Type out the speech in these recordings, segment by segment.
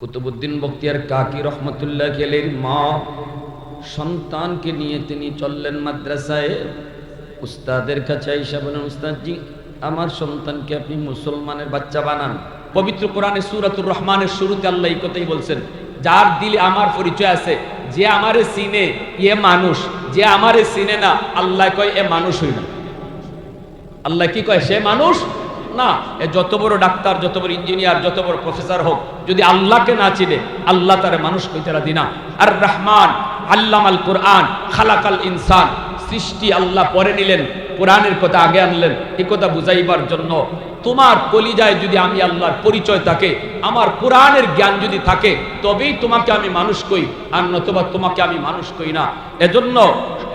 কুতুবউদ্দিন বখতিয়ার কাকি রহমতুল্লাহ আলাইহির মা সন্তানকে নিয়ে তিনি চললেন মাদ্রাসায়। উস্তাদের কাছে আইসা বলেন, উস্তাদজি আমার সন্তানকে আপনি মুসলমানের বাচ্চা বানান। পবিত্র কোরআনে সূরাতুর রহমানের শুরুতে আল্লাহ এই কথাই বলছেন, যার দিলে আমার পরিচয় আছে, যে আমারে চিনে এ মানুষ, যে আমারে চিনে না আল্লাহ কয় এ মানুষ হই না। আল্লাহ কি কয়? সে মানুষ না। এ যত বড় ডাক্তার, যত বড় ইঞ্জিনিয়ার, যত বড় প্রফেসর হোক, যদি আল্লাহকে না চিনে আল্লাহ তারে মানুষ কইতে রাজি না। আর রহমান আল্লামাল কোরআন খালাকাল ইনসান, সৃষ্টি আল্লাহ পরে নিলেন, কোরআনের কথা আগে আনলেন। এই কথা বুঝাইবার জন্য তোমার কলিজায় যদি আমি আল্লাহর পরিচয় থাকে, আমার কোরআনের জ্ঞান যদি থাকে, তবেই তোমাকে আমি মানুষ কই, আর নতুবা তোমাকে আমি মানুষ কই না। এজন্য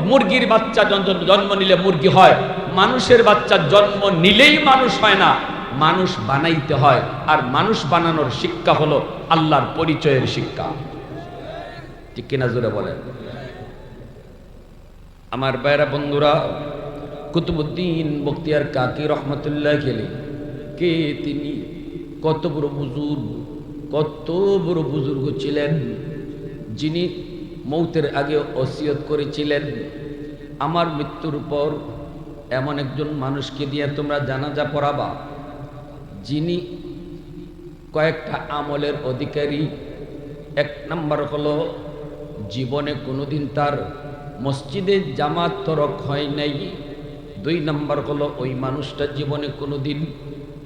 মুরগির বাচ্চা জন্ম নিলে মুরগি হয়, মানুষের বাচ্চা জন্ম নিলেই মানুষ হয় না, মানুষ বানাইতে হয়। আর মানুষ বানানোর শিক্ষা হলো আল্লাহর পরিচয়ের শিক্ষা। ঠিক কিনা জোরে বলেন? আমার ভাইরা বন্ধুরা, কুতুবউদ্দিন বখতিয়ার কাকি রহমতুল্লাহ আলাইহি কে তিনি? কত বড় বুজুর্গ, কত বড় বুজুর্গ ছিলেন, যিনি মৌতের আগে ওসিয়ত করেছিলেন, আমার মৃত্যুর পর এমন একজন মানুষকে দিয়ে তোমরা জানাজা পড়াবা, যিনি কয়েকটা আমলের অধিকারী। এক নাম্বার হলো, জীবনে কোনোদিন তার মসজিদে জামাত তরক হয় নাই। দুই নাম্বার হলো, ওই মানুষটা জীবনে কোনোদিন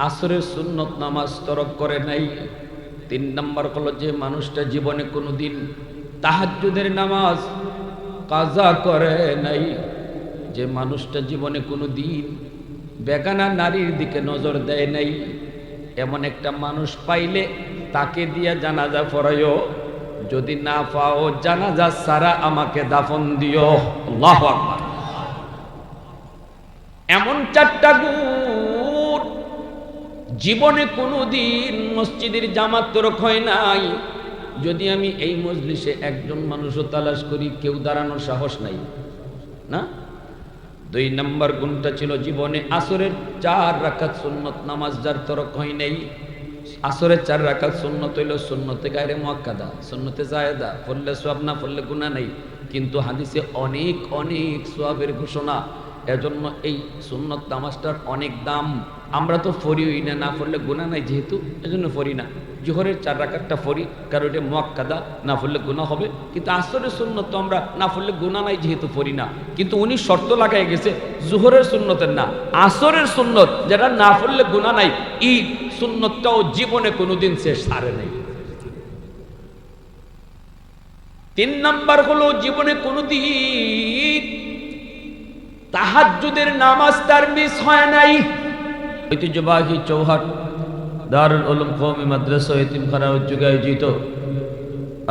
আসরের সুন্নত নামাজ তরক করে নাই। তিন নাম্বার হলো, যে মানুষটা জীবনে কোনোদিন তাহাজ্জুদের নামাজ কাজা করে নাই। যে মানুষটা জীবনে কোনোদিন বেগানা নারীর দিকে নজর দেয় নাই। এমন একটা মানুষ পাইলে তাকে দিয়া জানাজা পড়াইও, যদি না পাও জানাজা সারা আমাকে দাফন দিও। আল্লাহু আকবার। এমন চারটা গুণ, জীবনে কোনোদিন মসজিদের জামাত তরক হয় নাই। যদি আমি এই মজলিসে একজন মানুষও তালাশ করি, কেউ দাঁড়ানোর সাহস নাই না। দুই নম্বর গুণটা ছিল, জীবনে আসরের 4 রাকাত সুন্নত নামাজ যার তরক হয় নাই। আসরের 4 রাকাত সুন্নত হইল সুন্নতে গায়রে মুআক্কাদা, সুন্নতে জায়েদা, পড়লে সওয়াব, না পড়লে গুনাহ নাই। কিন্তু হাদিসে অনেক অনেক সওয়াবের ঘোষণা। এজন্য এই সুন্নত নামাজটার অনেক দাম। আমরা তো পড়িই না, না পড়লে গুনাহ নাই যেহেতু, এজন্য পড়ি না। জোহরের 4 রাকাতটা পড়ি, কারণ এটা মুআক্কাদা, না পড়লে গুনাহ হবে। কিন্তু আসরের সুন্নত তো আমরা না পড়লে গুনাহ নাই যেহেতু পড়ি না। কিন্তু উনি শর্ত লাগাই গেছে, জোহরের সুন্নতের না, আসরের সুন্নত যেটা না পড়লে গুনাহ নাই, এই সুন্নতটাও জীবনে কোনোদিন সে ছাড়ে নাই। 3 নাম্বার হলো, জীবনে কোনোদিন তাহাজ্জুদের নামাজ তার মিস হয় নাই। ঐতিহ্যবাহী চৌহাট দারুল উলুম কওমি মাদ্রাসা এতিমখানা উদ্যোগে আয়োজিত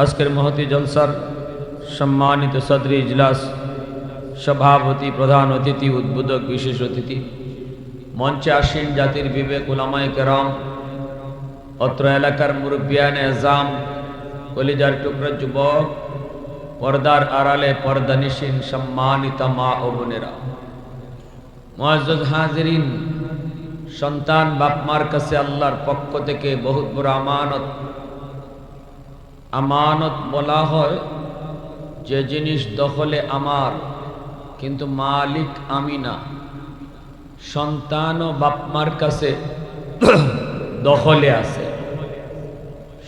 আজকের মহতি জলসার সম্মানিত সদরি ইজলাস, সভাপতি, প্রধান অতিথি, উদ্বোধক, বিশেষ অতিথি, মঞ্চে আসীন জাতির বিবেক উলামায়ে কেরাম, অত্র এলাকার মুরব্বিয়ানে আযম, কলিজার টুকরা যুবক, পর্দার আড়ালে পর্দানিশীন সম্মানিত মা ও বোনেরা, মুআজ্জাজ হাজিরিন, সন্তান বাপ মার কাছে আল্লাহর পক্ষ থেকে বহুত বড় আমানত। আমানত বলা হয় যে জিনিস দখলে আমার, কিন্তু মালিক আমি না। সন্তান ও বাপ মার কাছে দখলে আছে,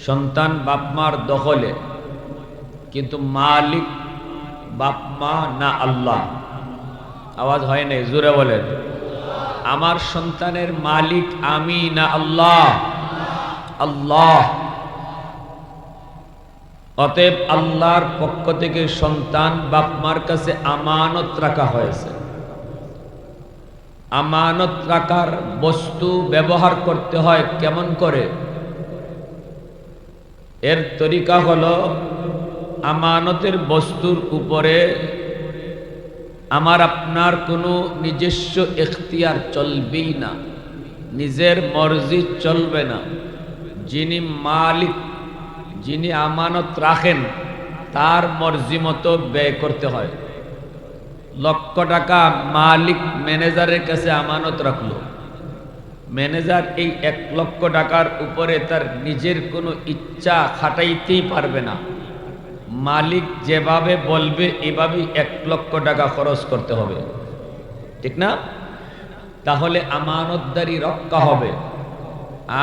সন্তান বাপ মার দখলে, কিন্তু মালিক বাপ মা না, আল্লাহ। আওয়াজ হয় নাই, জোরে বলেন। আমার সন্তানের মালিক আমি না আল্লাহ, আল্লাহ। অতএব আল্লাহর পক্ষ থেকে সন্তান বাপ মার কাছে আমানত রাখা হয়েছে। আমানত রাখার বস্তু ব্যবহার করতে হয় কেমন করে? এর তরিকা হলো, আমানতের বস্তুর উপরে আমার আপনার কোনো নিজস্ব এখতিয়ার চলবেই না, নিজের মর্জি চলবে না। যিনি মালিক, যিনি আমানত রাখেন, তার মর্জি মতো ব্যয় করতে হয়। লক্ষ টাকা মালিক ম্যানেজারের কাছে আমানত রাখলো, ম্যানেজার এই 1,00,000 টাকার উপরে তার নিজের কোনো ইচ্ছা খাটাইতেই পারবে না। মালিক যেভাবে বলবে এভাবেই 1,00,000 টাকা খরচ করতে হবে, ঠিক না? তাহলে আমানতদারি রক্ষা হবে।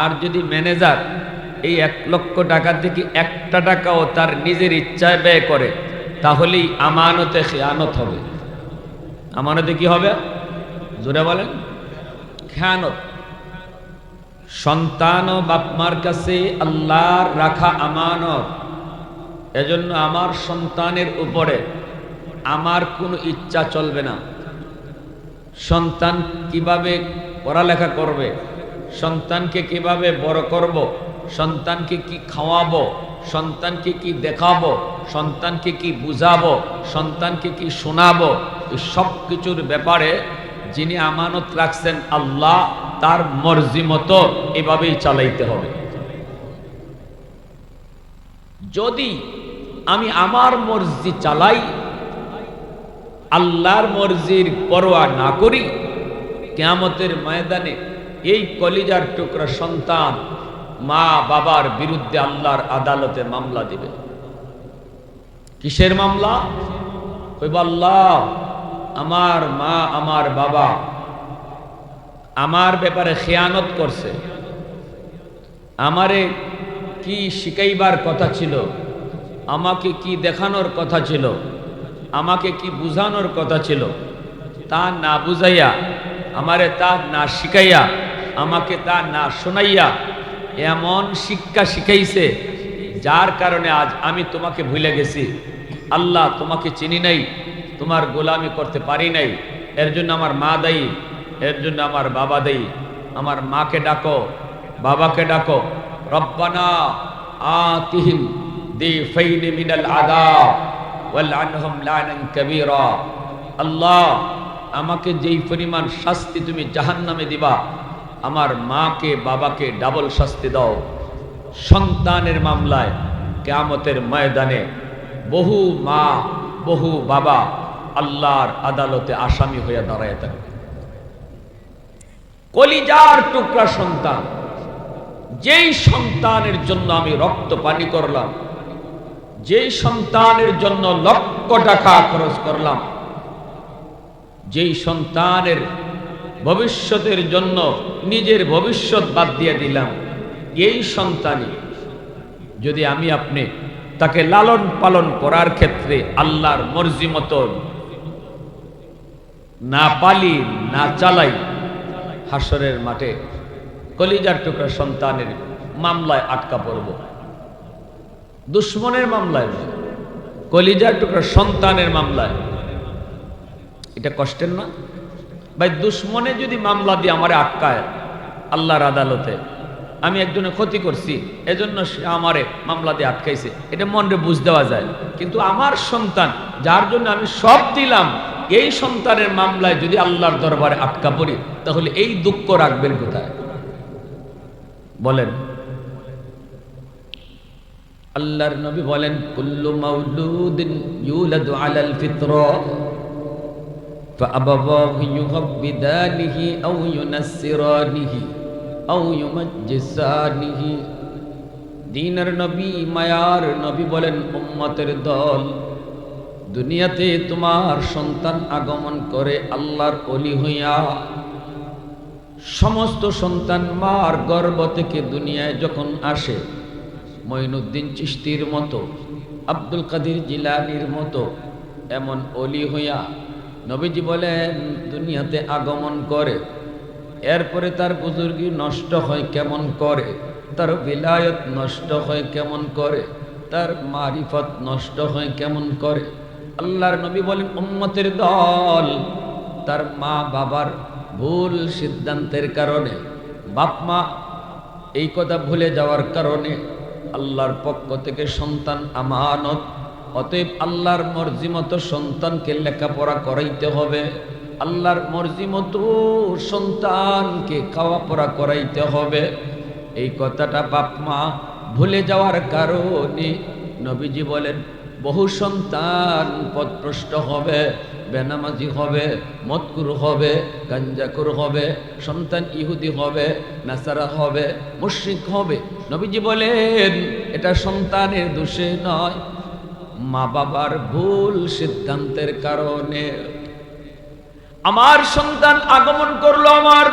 আর যদি ম্যানেজার এই 1,00,000 টাকা থেকে 1টা টাকাও তার নিজের ইচ্ছায় ব্যয় করে, তাহলেই আমানতে খেয়ানত হবে। আমানতে কি হবে? জোরে বলেন। খেয়ানত। সন্তান ও বাপমার কাছে আল্লাহর রাখা আমানত। এজন্য আমার সন্তানের উপরে আমার কোনো ইচ্ছা চলবে না। সন্তান কিভাবে পড়ালেখা করবে, সন্তানকে কিভাবে বড় করব, সন্তানকে কি খাওয়াবো, সন্তানকে কি দেখাবো, সন্তানকে কি বুঝাবো, সন্তানকে কি শোনাবো, এই সব কিছুর ব্যাপারে যিনি আমানত রাখছেন আল্লাহ, তার মর্জি মতো এভাবেই চালাইতে হবে। যদি আমি আমার মর্জি চালাই, আল্লাহর মর্জির পরোয়া না করি, কিয়ামতের ময়দানে এই কলিজার টুকরা সন্তান মা বাবার বিরুদ্ধে আল্লাহর আদালতে মামলা দিবে। কিসের মামলা? কইব আল্লাহ, আমার মা আমার বাবা আমার ব্যাপারে খেয়ানত করছে, আমারে কি শিখাইবার কথা ছিল, আমাকে কি দেখানোর কথা ছিল, আমাকে কি বুঝানোর কথা ছিল, তা না বুঝাইয়া, আমারে তা না শিখাইয়া, আমাকে তা না শোনাইয়া এমন শিক্ষা শিখাইছে যার কারণে আজ আমি তোমাকে ভুলে গেছি। আল্লাহ, তোমাকে চিনি নাই, তোমার গোলামি করতে পারি নাই। এর জন্য আমার মা দায়ী, এর জন্য আমার বাবা দায়ী। আমার মাকে ডাকো, বাবাকে ডাকো। রব্বানা আতিহিম দিফাইনি মিনাল আযাব ওয়ালআনহুম লানান কাবীরা। আল্লাহ, আমাকে যেই পরিমাণ শাস্তি তুমি জাহান্নামে দিবা, আমার মাকে বাবাকে ডাবল শাস্তি দাও। সন্তানের মামলায় কিয়ামতের ময়দানে বহু মা বহু বাবা আল্লাহর আদালতে আসামি হয়ে দাঁড়ায় থাকবে। কলিজার টুকরা সন্তান, যেই সন্তানের জন্য আমি রক্ত পানি করলাম, যেই সন্তানের জন্য লক্ষ টাকা খরচ করলাম, যেই সন্তানের ভবিষ্যতের জন্য নিজের ভবিষ্যৎ বাদ দিয়ে দিলাম, এই সন্তানই যদি আমি আপনি তাকে লালন পালন করার ক্ষেত্রে আল্লাহর মর্জি মতো না পালি না চালাই, হাসরের মাঠে কলিজার টুকরা সন্তানের মামলায় আটকা পড়ব। দুশ্মনের মামলায় নয়, কলিজার টুকরা সন্তানের মামলায়। এটা কষ্টের না ভাই? দুশ্মনে যদি মামলা দিয়ে আমারে আটকায় আল্লাহর আদালতে, আমি একজনের ক্ষতি করছি এজন্য সে আমারে মামলা দিয়ে আটকাইছে, এটা মনে বুঝ দেওয়া যায়। কিন্তু আমার সন্তান যার জন্য আমি সব দিলাম, এই সন্তানের মামলায় যদি আল্লাহর দরবারে আটকা পড়ি, তাহলে এই দুঃখ রাখবেন কোথায় বলেন? আল্লাহর নবী বলেন, কুল্লু মাউলুদিন ইউলাদু আলাল ফিতরা فأبواه يهودانه أو ينصرانه أو يمجسانه। দীনের নবী, মায়ার নবী বলেন, উম্মতের দল, দুনিয়াতে তোমার সন্তান আগমন করে আল্লাহর ওলি হইয়া। সমস্ত সন্তান মার গর্ভ থেকে দুনিয়ায় যখন আসে, মঈনুদ্দিন চিশতির মতো, আব্দুল কাদের জিলানীর মতো এমন ওলি হইয়া নবীজি বলেন দুনিয়াতে আগমন করে। এরপরে তার বুজুর্গি নষ্ট হয় কেমন করে, তার বিলায়ত নষ্ট হয় কেমন করে, তার মারিফত নষ্ট হয় কেমন করে। আল্লাহর নবী বলেন, উম্মতের দল তার মা বাবার ভুল সিদ্ধান্তের কারণে, বাপ মা এই কথা ভুলে যাওয়ার কারণে আল্লাহর পক্ষ থেকে সন্তান আমানত। অতএব আল্লাহর মর্জি মতো সন্তানকে লেখাপড়া করাইতে হবে, আল্লাহর মর্জি মতো সন্তানকে খাওয়া পড়া করাইতে হবে। এই কথাটা বাপ মা ভুলে যাওয়ার কারণে নবীজি বলেন বহু সন্তান পথভ্রষ্ট হবে, বেনামাজি হবে, মদকুর হবে, গাঞ্জাকুর হবে, সন্তান ইহুদি হবে, নাসারা হবে, মুশরিক হবে। নবীজি বলেন এটা সন্তানের দোষে নয়, মা বাবার ভুল সিদ্ধান্তের কারণে। আমার সন্তান আগমন করলো আমার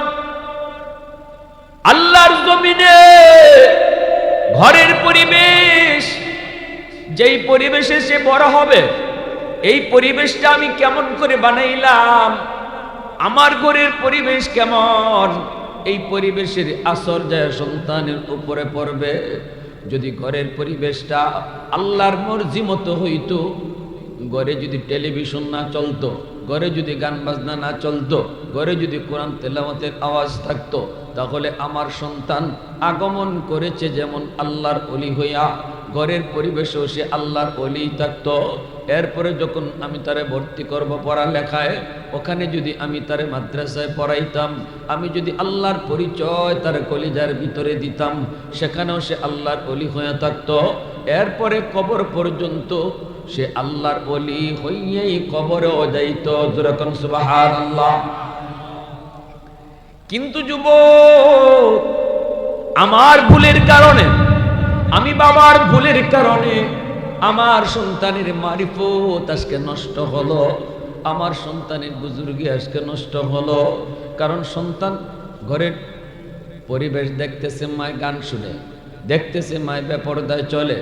আল্লাহর জমিনে, ঘরের পরিবেশ, যেই পরিবেশে সে বড় হবে, এই পরিবেশটা আমি কেমন করে বানাইলাম, আমার ঘরের পরিবেশ কেমন, এই পরিবেশের আসর যায় সন্তানের উপরে পড়বে। যদি ঘরের পরিবেশটা আল্লাহর মর্জি মতো হইতো, ঘরে যদি টেলিভিশন না চলতো, ঘরে যদি গান বাজনা না চলতো, ঘরে যদি কোরআন তেলাওয়াতের আওয়াজ থাকতো, তাহলে আমার সন্তান আগমন করেছে যেমন আল্লাহর ওলি হইয়া, ঘরের পরিবেশেও সে আল্লাহর ওলি থাকতো। এরপরে যখন আমি তারে ভর্তি করব পড়ালেখায়, ওখানে যদি আমি তারে মাদ্রাসায় পড়াইতাম, আমি যদি আল্লাহর পরিচয় তার কলিজার ভিতরে দিতাম, সেখানেও সে আল্লাহর ওলি হয়ে থাকতো। এরপরে কবর পর্যন্ত সে আল্লাহর ওলি হইয়াই কবরেও যাইত। যখন সুবহানাল্লাহ। কিন্তু যুবক, আমার ভুলের কারণে, আমি বাবার ভুলের কারণে আমার সন্তানের মারিফত আজকে নষ্ট হলো, আমার সন্তানের বুজুর্গি আজকে নষ্ট হলো। কারণ সন্তান ঘরের পরিবেশ দেখতেছে, মায় গান শুনে, দেখতেছে মায় বেপরদায় চলে,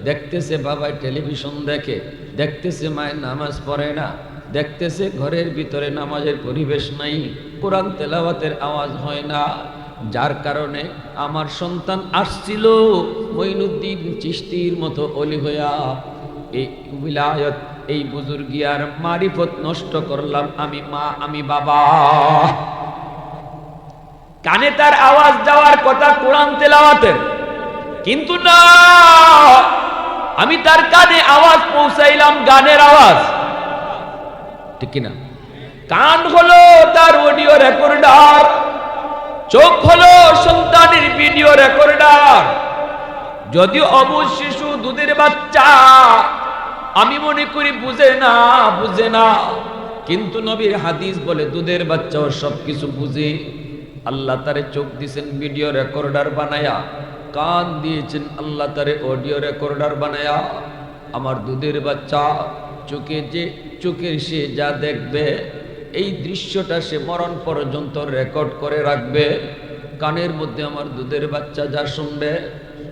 দেখতেছে বাবায় টেলিভিশন দেখে, দেখতেছে মায় নামাজ পড়ে না, দেখতেছে ঘরের ভিতরে নামাজের পরিবেশ নাই, কোরআন তেলাওয়াতের আওয়াজ হয় না। যার কারণে আমার সন্তান আসছিল মঈনুদ্দিন চিশতির মতো অলি হইয়া, এই উলায়ত, এই বুজুর্গিয়ার মারিফত নষ্ট করলাম আমি মা, আমি বাবা। কানে তার আওয়াজ যাওয়ার কথা কোরআন তেলাওয়াতের, কিন্তু না, আমি তার কানে আওয়াজ পৌঁছাইলাম গানের আওয়াজ, ঠিক কিনা? কান হলো তার অডিও রেকর্ডার, চোখ হলো সন্তানের ভিডিও রেকর্ডার। যদিও অবুঝ শিশু, দুধের বাচ্চা, আমি মনে করি বুঝে না, বুঝে না, কিন্তু নবীর হাদিস বলে দুধের বাচ্চাও সবকিছু বুঝে। আল্লাহ তারে চোখ দিয়েছেন ভিডিও রেকর্ডার বানায়া, কান দিয়েছেন আল্লাহ তারে অডিও রেকর্ডার বানায়া। আমার দুধের বাচ্চা চোখের সে যা দেখবে, এই দৃশ্যটা সে মরণ পর্যন্ত রেকর্ড করে রাখবে। কানের মধ্যে আমার দুধের বাচ্চা যা শুনবে,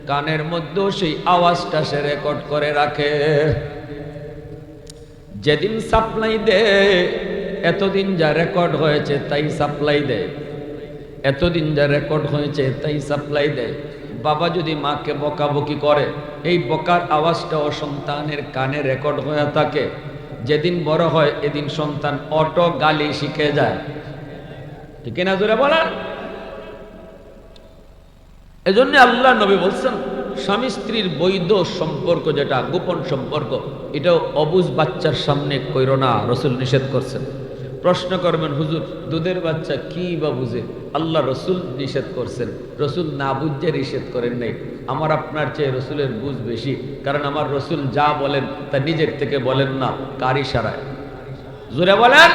কানের মধ্যেও সেই আওয়াজটা সে রেকর্ড করে রাখে। যেদিন সাপ্লাই দেয়, এতদিন যা রেকর্ড হয়েছে তাই সাপ্লাই দেয়, এতদিন যা রেকর্ড হয়েছে তাই সাপ্লাই দেয়। বাবা যদি মাকে বকাবকি করে, এই বকার আওয়াজটাও সন্তানের কানে রেকর্ড হয়ে থাকে। যেদিন বড় হয়, এদিন সন্তান অটো গালি শিখে যায়, ঠিক না? জোরে বলেন। এজন্য আল্লাহ নবী বলছেন, স্বামী স্ত্রীর বৈধ সম্পর্ক যেটা গোপন সম্পর্ক, এটাও অবুঝ বাচ্চার সামনে কইরো না, রসুল নিষেধ করছেন। প্রশ্ন করবেন, হুজুর দুধের বাচ্চা কি বা বুঝে? আল্লাহ রসুল নিষেধ করছেন, রসুল না বুঝে নিষেধ করেন নাই। আমার আপনার চেয়ে রসুলের বুঝ বেশি, কারণ আমার রসুল যা বলেন তা নিজের থেকে বলেন না, কার ইশারায়। জোরে বলেন।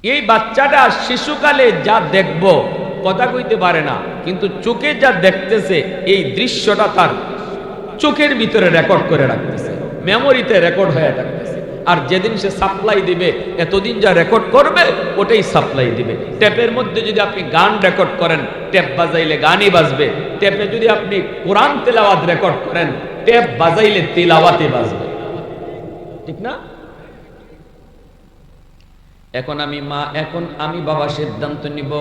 এই বাচ্চাটা শিশুকালে যা দেখব, কথা কইতে পারে না, কিন্তু চোখে যা দেখতেছে, এই দৃশ্যটা তার চোখের ভিতরে রেকর্ড করে রাখতেছে, মেমোরিতে রেকর্ড হয়ে থাকতেছে। আর যেদিন সে সাপ্লাই দিবে, এতদিন যা রেকর্ড করবে ওটাই সাপ্লাই দিবে। টেপের মধ্যে যদি আপনি গান রেকর্ড করেন, টেপ বাজাইলে গানই বাজবে। টেপে যদি আপনি কোরআন তেলাওয়াত রেকর্ড করেন, টেপ বাজাইলে তেলাওয়াতই বাজবে, ঠিক না? এখন আমি মা, এখন আমি বাবা সিদ্ধান্ত নিব,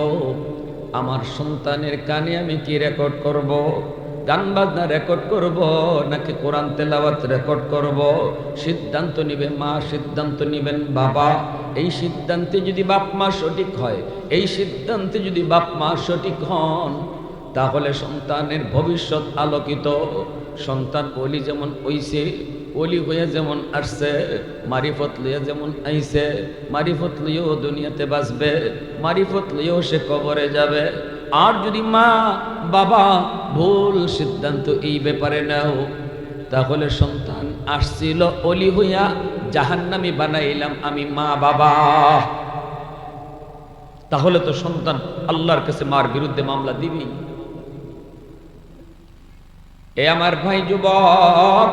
আমার সন্তানের কানে আমি কি রেকর্ড করব? গান বাজনা রেকর্ড করব নাকি কোরআন তেলাওয়াত রেকর্ড করব? সিদ্ধান্ত নিবে মা, সিদ্ধান্ত নিবেন বাবা। এই সিদ্ধান্তে যদি বাপ মা সঠিক হয়, এই সিদ্ধান্তে যদি বাপ মা সঠিক হন, তাহলে সন্তানের ভবিষ্যৎ আলোকিত। সন্তান ওলি যেমন হইছে, ওলি হয়ে যেমন আসছে, মারিফত লইয়া যেমন আইছে, মারিফত লইয়াও দুনিয়াতে বাঁচবে, মারিফত লইয়াও সে কবরে যাবে। আর যদি মা বাবা ভুল সিদ্ধান্ত এই ব্যাপারে নাও, তাহলে সন্তান আসছিল অলি হইয়া, জাহান্নামী বানাইলাম আমি মা বাবা, তাহলে তো সন্তান আল্লাহর কাছে মার বিরুদ্ধে মামলা দিবি। এ আমার ভাই যুবক,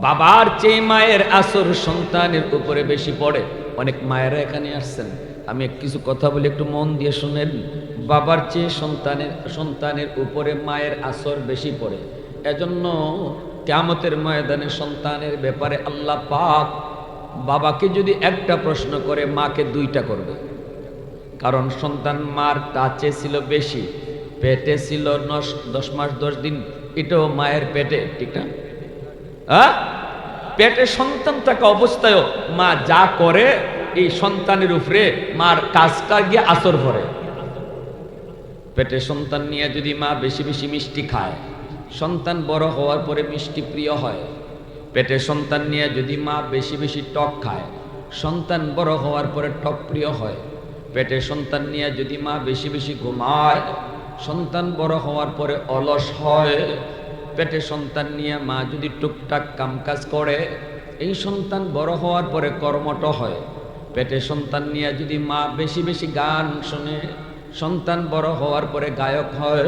বাবার চেয়ে মায়ের আসর সন্তানের উপরে বেশি পড়ে। অনেক মায়েরা এখানে আসছেন, আমি কিছু কথা বলি, একটু মন দিয়ে শুনেন। বাবার চেয়ে সন্তানের উপরে মায়ের আসর বেশি পড়ে। এজন্য কিয়ামতের ময়দানে সন্তানের ব্যাপারে আল্লাহ পাক বাবাকে যদি একটা প্রশ্ন করে, মাকে দুইটা করবে। কারণ সন্তান মার কাছে ছিল বেশি, পেটে ছিল 10 মাস 10 দিন, এটাও মায়ের পেটে, ঠিক না? পেটে সন্তান থাকা অবস্থায়ও মা যা করে এই সন্তানের উপরে মার কাজটা গিয়ে আসর পড়ে। পেটে সন্তান নিয়ে যদি মা বেশি বেশি মিষ্টি খায়, সন্তান বড় হওয়ার পরে মিষ্টি প্রিয় হয়। পেটে সন্তান নিয়ে যদি মা বেশি বেশি টক খায়, সন্তান বড় হওয়ার পরে টক প্রিয় হয়। পেটে সন্তান নিয়ে যদি মা বেশি বেশি ঘুমায়, সন্তান বড় হওয়ার পরে অলস হয়। পেটে সন্তান নিয়ে মা যদি টুকটাক কামকাজ করে, এই সন্তান বড় হওয়ার পরে কর্মঠ হয়। পেটে সন্তান নিয়ে যদি মা বেশি বেশি গান শোনে, সন্তান বড় হওয়ার পরে গায়ক হয়।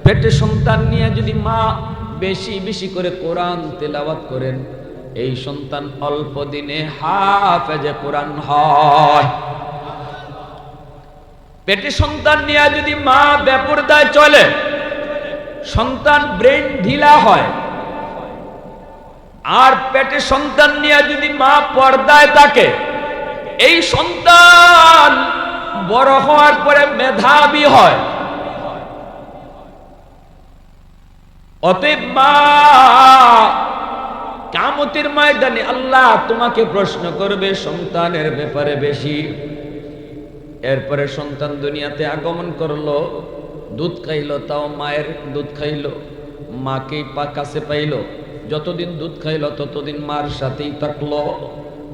পেটে সন্তান নিয়ে যদি মা বেশি বেশি করে কোরআন তেলাওয়াত করেন, এই সন্তান অল্প দিনে হাফেজে কোরআন হয়। পেটে সন্তান নিয়ে যদি মা বেপরদায় চলে, সন্তান ব্রেন ঢিলা হয়। আর পেটে সন্তান নিয়ে যদি মা পর্দায় থাকে, এই সন্তান বড় হওয়ার পরে মেধাবী হয়। অতএব মা, কিয়ামতের ময়দানে আল্লাহ তোমাকে প্রশ্ন করবে সন্তানের ব্যাপারে বেশি। এরপরে সন্তান দুনিয়াতে আগমন করলো, দুধ খাইলো, তাও মায়ের দুধ খাইলো, মাকে কাছে পাইলো। যতদিন দুধ খাইলো ততদিন মার সাথেই থাকলো।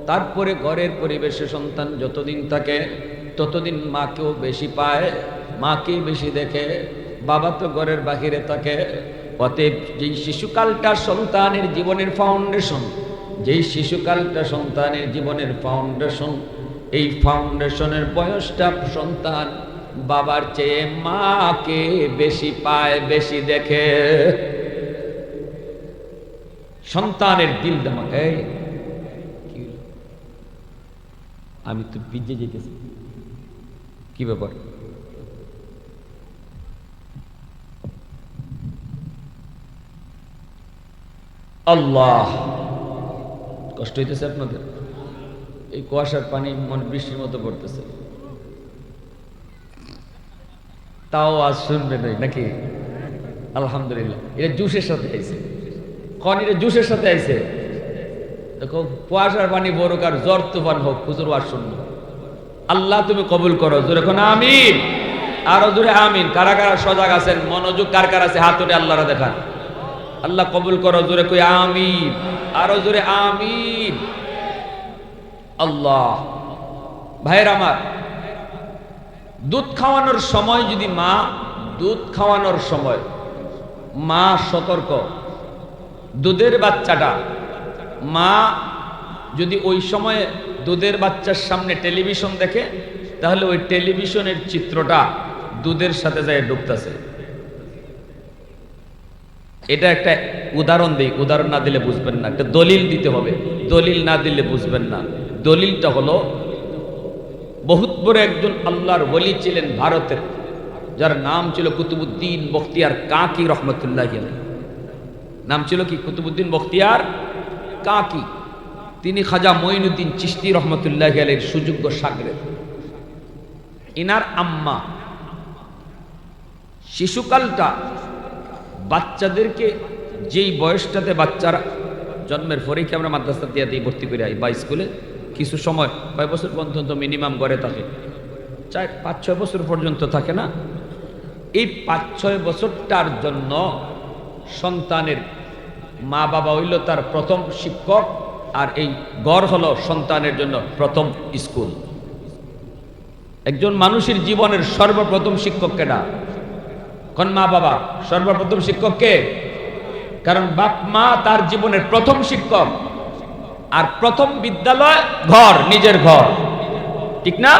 তারপরে ঘরের পরিবেশে সন্তান যতদিন থাকে ততদিন মাকেও বেশি পায়, মাকেই বেশি দেখে। বাবা তো ঘরের বাহিরে থাকে। অতএব যেই শিশুকালটা সন্তানের জীবনের ফাউন্ডেশন, যেই শিশুকালটা সন্তানের জীবনের ফাউন্ডেশন, এই ফাউন্ডেশনের বয়সটা সন্তান বাবার চেয়ে মাকে বেশি পায়, বেশি দেখে। সন্তানের দিল দামাকে, আমি তো ভিজে যেতেছি, কি ব্যাপার? আল্লাহ, কষ্ট হইতেছে আপনাদের? এই কুয়াশার পানি মনে বৃষ্টির মতো পড়তেছে, তাও আজ শুনবে নাকি? আলহামদুলিল্লাহ। এটা জুসের সাথে আইছে, কন এটা জুসের সাথে আইছে। দেখো, কুয়াশার পানি বড় কার জ্বর তুফান হোক, হুজুর ওয়াজ শুনবো। আল্লাহ তুমি কবুল করো, জোরে কোন আমিন। আরো জোরে আমিন। কারা কারা সজাগ আছেন, মনোযোগ কার কার আছে, হাত উঠে আল্লাহরা দেখান। আল্লাহ কবুল করো, জোরে কই আমিন। আরো জোরে আমিন। আল্লাহ। ভাইয়ের আমার, দুধ খাওয়ানোর সময় যদি মা, দুধ খাওয়ানোর সময় মা সতর্ক। দুধের বাচ্চাটা, মা যদি ওই সময়ে দুধের বাচ্চার সামনে টেলিভিশন দেখে, তাহলে ওই টেলিভিশনের চিত্রটা দুধের সাথে যায় ঢুকতেছে। এটা একটা উদাহরণ দিই, উদাহরণ না দিলে বুঝবেন না, একটা দলিল দিতে হবে, দলিল না দিলে বুঝবেন না। দলিলটা হলো, বহুত বড় একজন আল্লাহর ওলি ছিলেন ভারতের, যার নাম ছিল কুতুবউদ্দিন বখতিয়ার কাকি রহমতুল্লাহ আলাইহি। নাম ছিল কি? কুতুবউদ্দিন বখতিয়ার কাকি। তিনি খাজা মঈনুদ্দিন চিশতি রহমতুল্লাহ আলাইহির সুযোগ্য শাগরেদ। ইনার আম্মা শিশুকালটা বাচ্চাদেরকে, যেই বয়সটাতে বাচ্চারা জন্মের পরেই কি আমরা মাদ্রাসা দিয়ে দিই, ভর্তি করে আই বা স্কুলে, কিছু সময় কয় বছর পর্যন্ত মিনিমাম ঘরে থাকে, 5-6 বছর পর্যন্ত থাকে না? এই 5-6 বছরটার জন্য সন্তানের মা বাবা হইল তার প্রথম শিক্ষক, আর এই ঘর হলো সন্তানের জন্য প্রথম স্কুল। একজন মানুষের জীবনের সর্বপ্রথম শিক্ষক কেডা? কোন? মা বাবা। সর্বপ্রথম শিক্ষক কে? কারণ বাপ মা তার জীবনের প্রথম শিক্ষক। আর প্রথম বিদ্যালয় ঘর, নিজের ঘর, ঠিক না?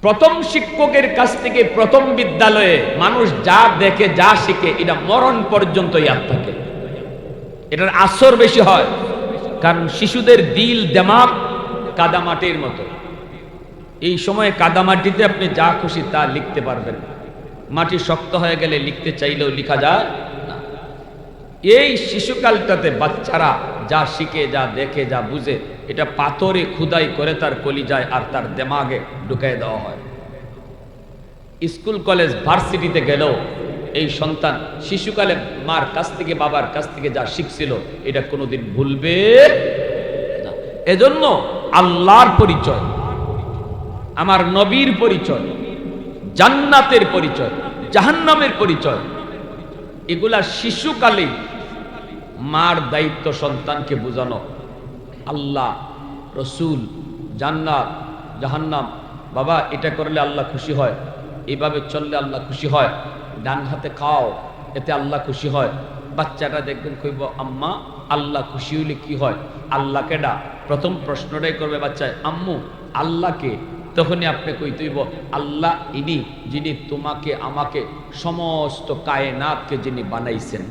প্রথম শিক্ষকের কাছ থেকে প্রথম বিদ্যালয়ে মানুষ যা দেখে যা শিখে এটা মরণ পর্যন্ত ইয়াদ থাকে। এটার আসর বেশি হয়, কারণ শিশুদের দিল দেমাগ কাদামাটির মতো। এই সময়ে কাদামাটিতে আপনি যা খুশি তা লিখতে পারবেন, মাটি শক্ত হয়ে গেলে লিখতে চাইলেও লিখা যায় না। এই শিশুকালটাতে বাচ্চারা যা শিখে, যা দেখে, যা বুঝে, এটা পাথরে খুদাই করে তার কলিজায় আর তার দেমাগে ঢুকাই দেওয়া হয়। স্কুল কলেজ ভার্সিটিতে গেলেও এই সন্তান শিশুকালে মার কাছ থেকে বাবার কাছ থেকে যা শিখছিল এটা কোনোদিন ভুলবে না। এজন্য আল্লাহর পরিচয়, আমার নবীর পরিচয়, জান্নাতের পরিচয়, জাহান্নামের পরিচয়, এগুলা শিশুকালে মার দায়িত্ব সন্তানকে বোঝানো। আল্লাহ, রসুল, জান্নাত, জাহান্নাম, বাবা এটা করলে আল্লাহ খুশি হয়, এইভাবে চললে আল্লাহ খুশি হয়, ডান হাতে খাও এতে আল্লাহ খুশি হয়। বাচ্চাটা দেখবেন কইব, আম্মা আল্লাহ খুশি হইলে কি হয়? আল্লাহকে ডা প্রথম প্রশ্নটাই করবে বাচ্চায়, আম্মু আল্লাহকে। তখনই আপনি কইতেইব, আল্লাহ ইনি যিনি তোমাকে আমাকে সমস্ত কায়নাতকে যিনি বানাইছেন।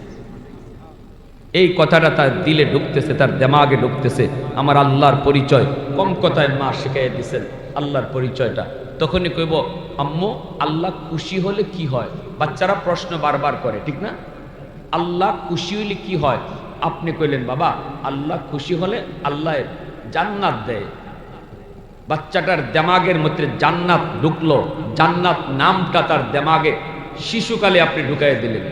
এই কথাটা তার দিলে ঢুকতেছে, তার দেমাগে ঢুকতেছে। আমার আল্লাহর পরিচয় কম কথায় মা শিখাই দিছেন আল্লাহর পরিচয়টা। তখনই কইব, আম্মু আল্লাহ খুশি হলে কি হয়? বাচ্চারা প্রশ্ন বারবার করে, ঠিক না? আল্লাহ খুশি হইলে কি হয়? আপনি কইলেন, বাবা আল্লাহ খুশি হলে আল্লাহ জান্নাত দেয়। বাচ্চাটার দেমাগের মধ্যে জান্নাত ঢুকলো, জান্নাত নামটা তার দেমাগে শিশুকালে আপনি ঢুকাই দিলেন।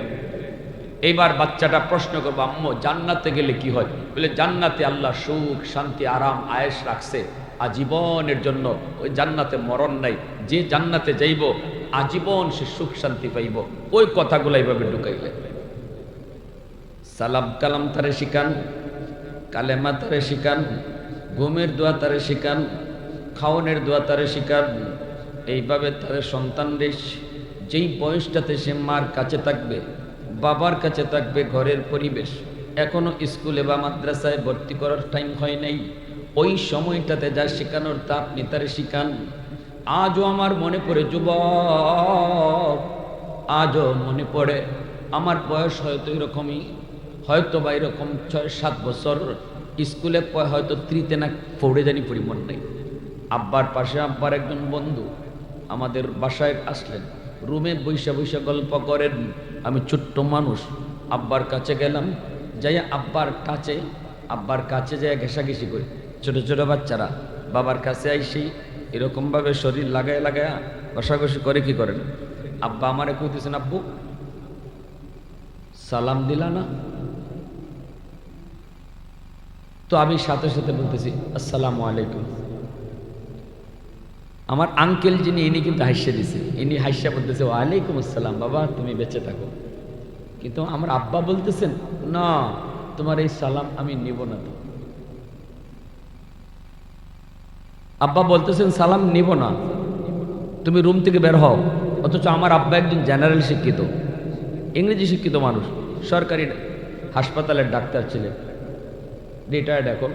এইবার বাচ্চাটা প্রশ্ন করবো, আম্মু জান্নাতে গেলে কি হয়? বলে, জান্নাতে আল্লাহ সুখ, শান্তি, আরাম, আয়েশ রাখছে আজীবনের জন্য। ওই জান্নাতে মরণ নাই, যে জান্নাতে যাইব আজীবন সে সুখ শান্তি পাইব। ওই কথাগুলো এইভাবে ঢুকাইলে। সালাম কালাম তারে শিখান, কালেমা তারে শিখান, ঘুমের দোয়া তারে শিখান, খাওয়ানোর দোয়া তারে শিখান। এইভাবে তারে সন্তানরে যেই বয়সটাতে সে মার কাছে থাকবে, বাবার কাছে থাকবে, ঘরের পরিবেশ, এখনো স্কুলে বা মাদ্রাসায় ভর্তি করার টাইম হয় নাই, ওই সময়টাতে যা শেখানোর তা আপনি তারে শিখান। আজও আমার মনে পড়ে, যুবক, আজও মনে পড়ে, আমার বয়স হয়তো এরকমই, হয়তো বা এরকম 6-7 বছর, স্কুলে হয়তো 3-তে না 4-এ জানি পরিমণ নেই। আব্বার পাশে আব্বার একজন বন্ধু আমাদের বাসায় আসলেন, রুমে বৈশা বৈশা গল্প করেন। আমি ছোট্ট মানুষ, আব্বার কাছে গেলাম, যাই আব্বার কাছে যাই ঘেঁষাঘেঁষি করি। ছোট ছোট বাচ্চারা বাবার কাছে আইসি এরকমভাবে শরীর লাগায় লাগায় ঘষাঘষি করে। কি করেন? আব্বা আমারে কইতেছেন, আব্বু সালাম দিলা না? তো আমি সাথে সাথে বলতেছি, আসসালামু আলাইকুম। আমার আঙ্কেল যিনি, ইনি কিন্তু হাসিয়ে দিছে, ইনি হাসিয়া বলতেছে, ওয়ালাইকুম আসসালাম, বাবা তুমি বেঁচে থাকো। কিন্তু আমার আব্বা বলতেছেন, না তোমার এই সালাম আমি নিব না। তো আব্বা বলতেছেন, সালাম নিব না, তুমি রুম থেকে বের হও। অথচ আমার আব্বা একজন জেনারেল শিক্ষিত, ইংরেজি শিক্ষিত মানুষ, সরকারি হাসপাতালের ডাক্তার ছিলেন, রিটায়ার্ড এখন।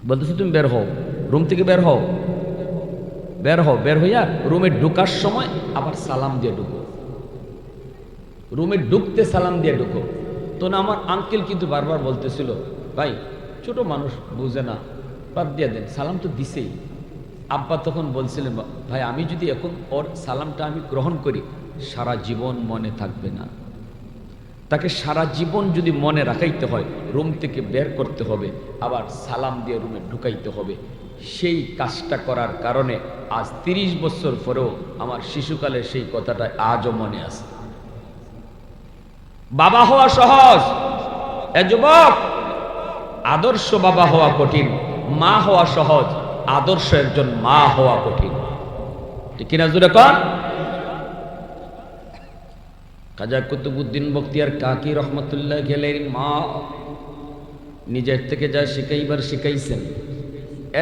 বলতেছে, তুমি বের হও, রুম থেকে বের হও, বের হও, বের হইয়া রুমে ঢুকার সময় আবার সালাম দিয়ে ঢুকো, রুমে ঢুকতে সালাম দিয়ে ঢুকো। তো না, আমার আঙ্কেল কিন্তু বারবার বলতেছিল, ভাই ছোট মানুষ বুঝে না, বাদ দিয়ে দেন, সালাম তো দিছেই। আব্বা তখন বলছিলেন, ভাই আমি যদি এখন ওর সালামটা আমি গ্রহণ করি, সারা জীবন মনে থাকবে না। তাকে সারা জীবন যদি মনে রাখাইতে হয়, রুম থেকে বের করতে হবে, আবার সালাম দিয়ে রুমে ঢুকাইতে হবে। সেই কাজটা করার কারণে আজ 30 বছর পরেও আমার শিশুকালের সেই কথাটা আজও মনে আছে। বাবা হওয়া সহজ, এ যুবক, আদর্শ বাবা হওয়া কঠিন। মা হওয়া সহজ, আদর্শ একজন মা হওয়া কঠিন। ঠিক কিনা জুড়ে কন? খাজা কুতুবউদ্দিন বখতিয়ার কাকি রহমতুল্লাহ আলাইহির মা নিজের থেকে যা শিখাইবার শিখাইছেন,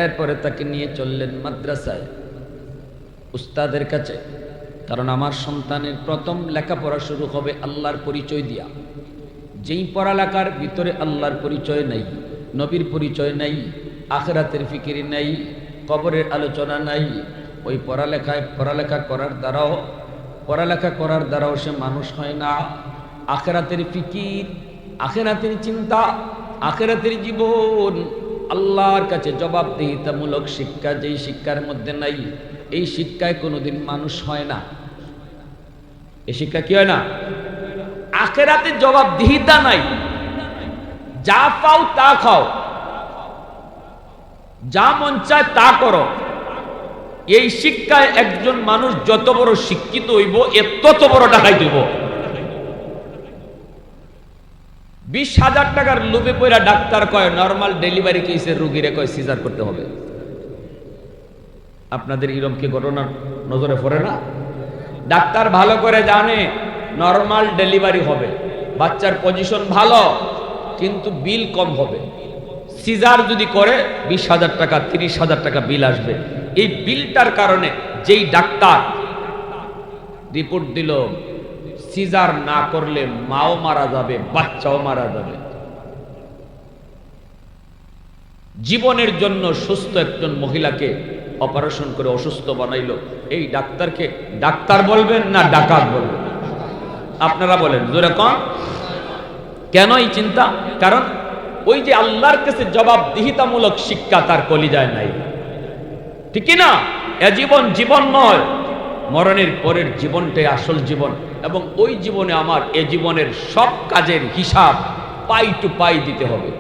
এরপরে তাকে নিয়ে চললেন মাদ্রাসায়, উস্তাদের কাছে। কারণ আমার সন্তানের প্রথম লেখাপড়া শুরু হবে আল্লাহর পরিচয় দিয়া। যেই পড়ালেখার ভিতরে আল্লাহর পরিচয় নাই, নবীর পরিচয় নাই, আখিরাতের ফিকির নাই, কবরের আলোচনা নাই, ওই পড়ালেখা করার দ্বারাও সে মানুষ হয় না। আখিরাতের ফিকির, আখিরাতের চিন্তা, আখিরাতের জীবন, আল্লাহর কাছে জবাবদিহিতামূলক শিক্ষা যেই শিক্ষার মধ্যে নাই, এই শিক্ষায় কোনোদিন মানুষ হয় না। এই শিক্ষা কি হয় না? আখিরাতে জবাবদিহিতা নাই, যা পাও তা খাও, যা মন চায় তা করো। এই শিক্ষায় একজন মানুষ যত বড় শিক্ষিত হইব, তত বড় ডাকাই দিব। 20,000 টাকার লোভে পড়া ডাক্তার কয় নরমাল ডেলিভারি কেসের রোগীরে কয় সিজার করতে হবে। আপনাদের এরকম কি ঘটনা নজরে পড়ে না? ডাক্তার ভালো করে জানে নরমাল ডেলিভারি হবে, বাচ্চার পজিশন ভালো, কিন্তু বিল কম হবে। সিজার যদি করে 20,000 টাকা 30,000 টাকা বিল আসবে। এই বিলটার কারণে যেই ডাক্তার রিপোর্ট দিল সিজার না করলে মাও মারা যাবে, বাচ্চাও মারা যাবে, জীবনের জন্য সুস্থ একজন মহিলাকে অপারেশন করে অসুস্থ বানাইলো, এই ডাক্তারকে ডাক্তার বলবেন না ডাকাত বলবেন? আপনারা বলেন জোরে কন। কেন এই চিন্তা? কারণ ওই যে আল্লাহর কাছে জবাবদিহিতামূলক শিক্ষা তার কলিজায় নাই, ঠিক না? এ জীবন জীবন নয়, মরণের পরের জীবনটাই আসল জীবন, এবং ওই জীবনে আমার এ জীবনের সব কাজের হিসাব পাই টু পাই দিতে হবে।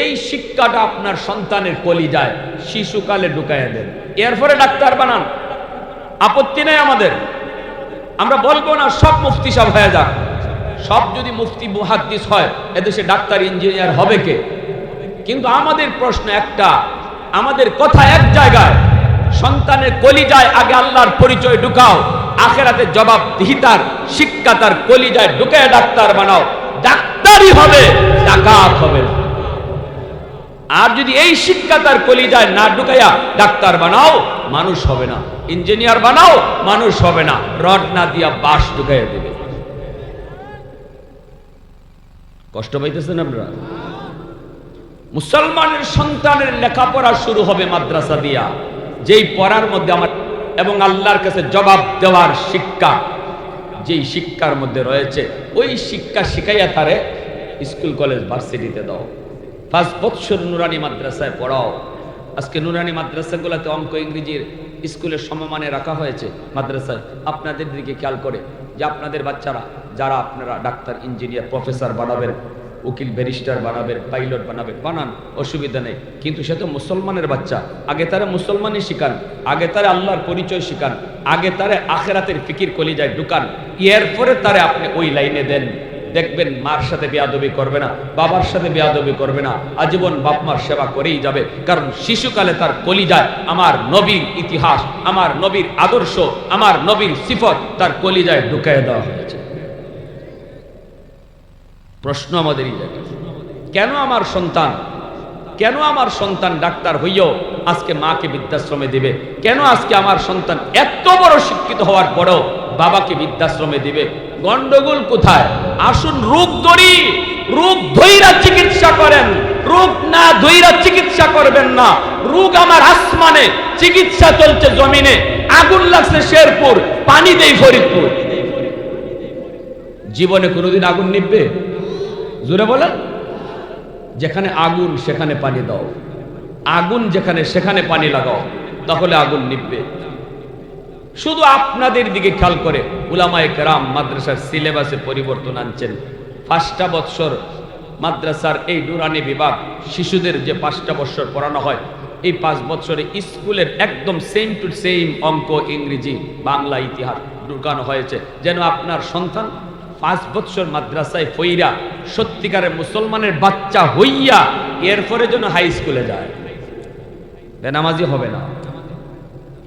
এই শিক্ষাটা আপনার সন্তানের কলিজায় শিশুকালে ঢুকাইয়া দেন, এরপরে ডাক্তার বানান, আপত্তি নেই আমাদের। আমরা বলবো না সব মুফতি সাহেব হয়ে যাক, সব যদি মুফতি মুহাদ্দিস হয় এদেশে ডাক্তার ইঞ্জিনিয়ার হবে কে? কিন্তু আমাদের প্রশ্ন একটা, আমাদের কথা এক জায়গায়, সন্তানের কলিজায় আগে আল্লাহর পরিচয় ঢুকাও, আখিরাতে জবাবদিহিতার শিক্ষা তার কলিজায় ঢুকায় ডাক্তার বানাও, ডাক্তারই হবে, ডাকাত হবে না। আর যদি এই শিক্ষা তার কলিজায় না ঢুকাইয়া ডাক্তার বানাও, মানুষ হবে না। ইঞ্জিনিয়ার বানাও, মানুষ হবে না, রড না দিয়া বাঁশ ঢুকাইয়া দেবে। কষ্ট পাইতেছেন আপনারা? মুসলমানের সন্তানের লেখাপড়া শুরু হবে মাদ্রাসা দিয়া, যেই পড়ার মধ্যে আমার এবং আল্লাহর কাছে জবাব দেওয়ার শিক্ষা যেই শিক্ষার মধ্যে রয়েছে, ওই শিক্ষা শিখাইয়া তারে স্কুল কলেজ ভার্সিটিতে দাও। 5 বছর নুরানি মাদ্রাসায় পড়াও। আজকে নুরানি মাদ্রাসাগুলোতে অঙ্ক ইংরেজির স্কুলের সমমানে রাখা হয়েছে মাদ্রাসায়। আপনাদের দিকে খেয়াল করে যে আপনাদের বাচ্চারা যারা আপনারা ডাক্তার ইঞ্জিনিয়ার প্রফেসর বানাবেন, উকিল ব্যারিস্টার বানাবেন, পাইলট বানাবেন, বানান, অসুবিধা নেই, কিন্তু সে তো মুসলমানের বাচ্চা। আগে তারা মুসলমানই শিখান, আগে তারা আল্লাহর পরিচয় শিখান, আগে তারা আখিরাতের ফিকির কলিজায় ঢুকান, এরপরে তারা আপনি ওই লাইনে দেন। দেখবেন মার সাথে বেয়াদবি করবে না, বাবার সাথে বেয়াদবি করবে না, আজীবন বাপ মার সেবা করেই যাবে। কারণ শিশুকালে তার কলিজায় আমার নবীর ইতিহাস, আমার নবীর আদর্শ, আমার নবীর সিফত তার কলিজায় ঢুকায় দেওয়া হয়েছে। প্রশ্ন আমাদেরই জায়গা, কেন আমার সন্তান ডাক্তার হইও আজকে মাকে বৃদ্ধাশ্রমে দিবে? কেন আজকে আমার সন্তান এত বড় শিক্ষিত হওয়ার পরেও বাবাকে বৃদ্ধাশ্রমে দিবে? গন্ডগোল কোথায়? আসুন রোগ ধরি, রোগ ধইরা চিকিৎসা করেন, রোগ না ধইরা চিকিৎসা করবেন না। রোগ আমার আসমানে, চিকিৎসা চলছে জমিনে। আগুন লাগছে শেরপুর, পানি দেই ফরিদপুর। জীবনে কোনোদিন আগুন নিভবে? জোরে বলেন। যেখানে আগুন সেখানে পানি দাও, আগুন যেখানে সেখানে পানি লাগাও, তাহলে আগুন নিভবে। শুধু আপনাদের দিকে খেয়াল করে উলামায়ে কেরাম মাদ্রাসার সিলেবাসে পরিবর্তন আনছেন। 5টা বৎসর মাদ্রাসার এই নুরানি বিভাগ শিশুদের যে 5টা বৎসর পড়ানো হয়, এই 5 বৎসরে স্কুলের একদম সেম টু সেম অঙ্ক, ইংরেজি, বাংলা, ইতিহাস ঢুকানো হয়েছে, যেন আপনার সন্তান 5 বৎসর মাদ্রাসায় ফইরা সত্যিকারের মুসলমানের বাচ্চা হইয়া এরপরে যেন হাই স্কুলে যায়, বেনামাজি হবে না।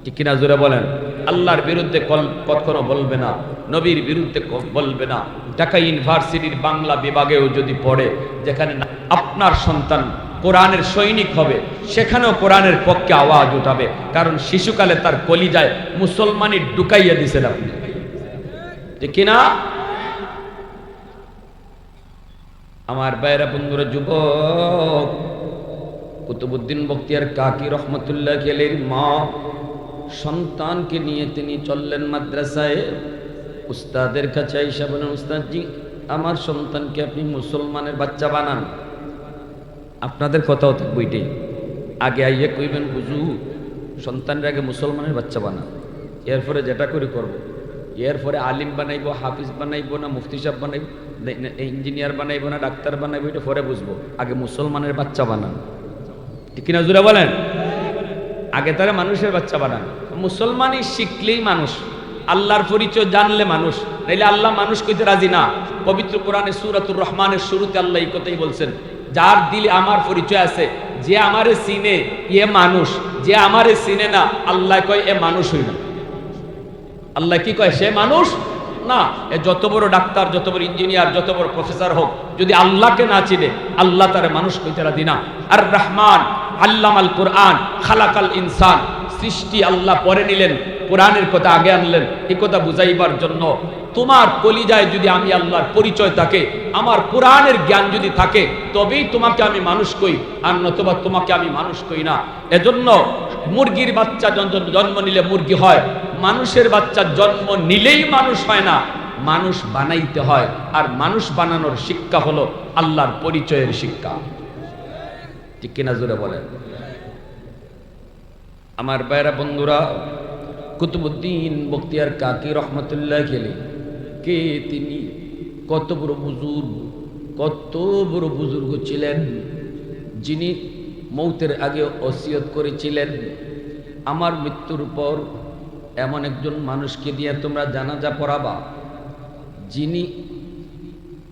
ঠিক কিনা জোরে বলেন। আল্লাহর বিরুদ্ধে কখনো বলবে না, নবীর বিরুদ্ধে বলবে না। ঢাকা ইউনিভার্সিটির বাংলা বিভাগেও যদি পড়ে, যেখানে আপনার সন্তান কোরআনের সৈনিক হবে, সেখানেও কোরআনের পক্ষে আওয়াজ উঠাবে, কারণ শিশুকালে তার কলিজায় মুসলমানি ঢুকাইয়া দিছেন আপনি, ঠিক কিনা? আমার ভাইরা বন্ধুরা, যুবক কুতুবউদ্দিন বখতিয়ার কাকি রহমতুল্লাহ আলাইহির মা সন্তানকে নিয়ে তিনি চললেন মাদ্রাসায়। উস্তাদের কাছে আইসা বলেন, উস্তাদজি আমার সন্তানকে আপনি মুসলমানের বাচ্চা বানান। আপনাদের কথাও তো বইটাই আগে আইয়া কইবেন, হুজুর সন্তানের আগে মুসলমানের বাচ্চা বানান, এরপরে যেটা করে করব। এরপরে আলিম বানাইবো, হাফিজ বানাইবো না মুফতি সাহেব বানাইবো, ইঞ্জিনিয়ার বানাইবো না ডাক্তার বানাইবো, এটা পরে বুঝবো। আগে মুসলমানের বাচ্চা বানান, ঠিক কিনা জোরে বলেন? আগে তারা মানুষের বাচ্চা বানান। মুসলমানই শিখলেই মানুষ, আল্লাহর পরিচয় জানলে মানুষ, নাইলে আল্লাহ মানুষ কইতে রাজি না। পবিত্র কোরআনে সূরাতুর রহমানের শুরুতে আল্লাহ এই কথাই বলছেন, যার দিলে আমার পরিচয় আছে, যে আমারে চিনে এ মানুষ, যে আমারে চিনে না আল্লাহ কয় এ মানুষ হই না। আল্লাহ কি কয়? সে মানুষ না। এ যত বড় ডাক্তার, যত বড় ইঞ্জিনিয়ার, যত বড় প্রফেসর হোক, যদি আল্লাহকে না চিনে আল্লাহ তারে মানুষ কইতে রাজি না। আর রহমান আল্লামাল কোরআন খালাকাল ইনসান, সৃষ্টি আল্লাহ পরে নিলেন, কোরআনের কথা আগে আনলেন। এই কথা বুঝাইবার জন্য তোমার কলিজায় যদি আমি আল্লাহর পরিচয় থাকে, আমার কোরআনের জ্ঞান যদি থাকে, তবেই তোমাকে আমি মানুষ কই, আর নতুবা তোমাকে আমি মানুষ কই না। এজন্য মুরগির বাচ্চা জন্ম নিলে মুরগি হয়, মানুষের বাচ্চা জন্ম নিলেই মানুষ হয় না, মানুষ বানাইতে হয়। আর মানুষ বানানোর শিক্ষা হলো আল্লাহর পরিচয়ের শিক্ষা, ঠিক কিনা জোরে বলেন? আমার ভাইরা বন্ধুরা, কুতুবউদ্দিন বখতিয়ার কাকি রহমতুল্লাহ আলাইহি কে তিনি? কত বড় বুজুর্গ, কত বড় বুজুর্গ ছিলেন, যিনি মৌতের আগে ওসিয়ত করেছিলেন, আমার মৃত্যুর পর এমন একজন মানুষকে দিয়ে তোমরা জানাজা পড়াবা, যিনি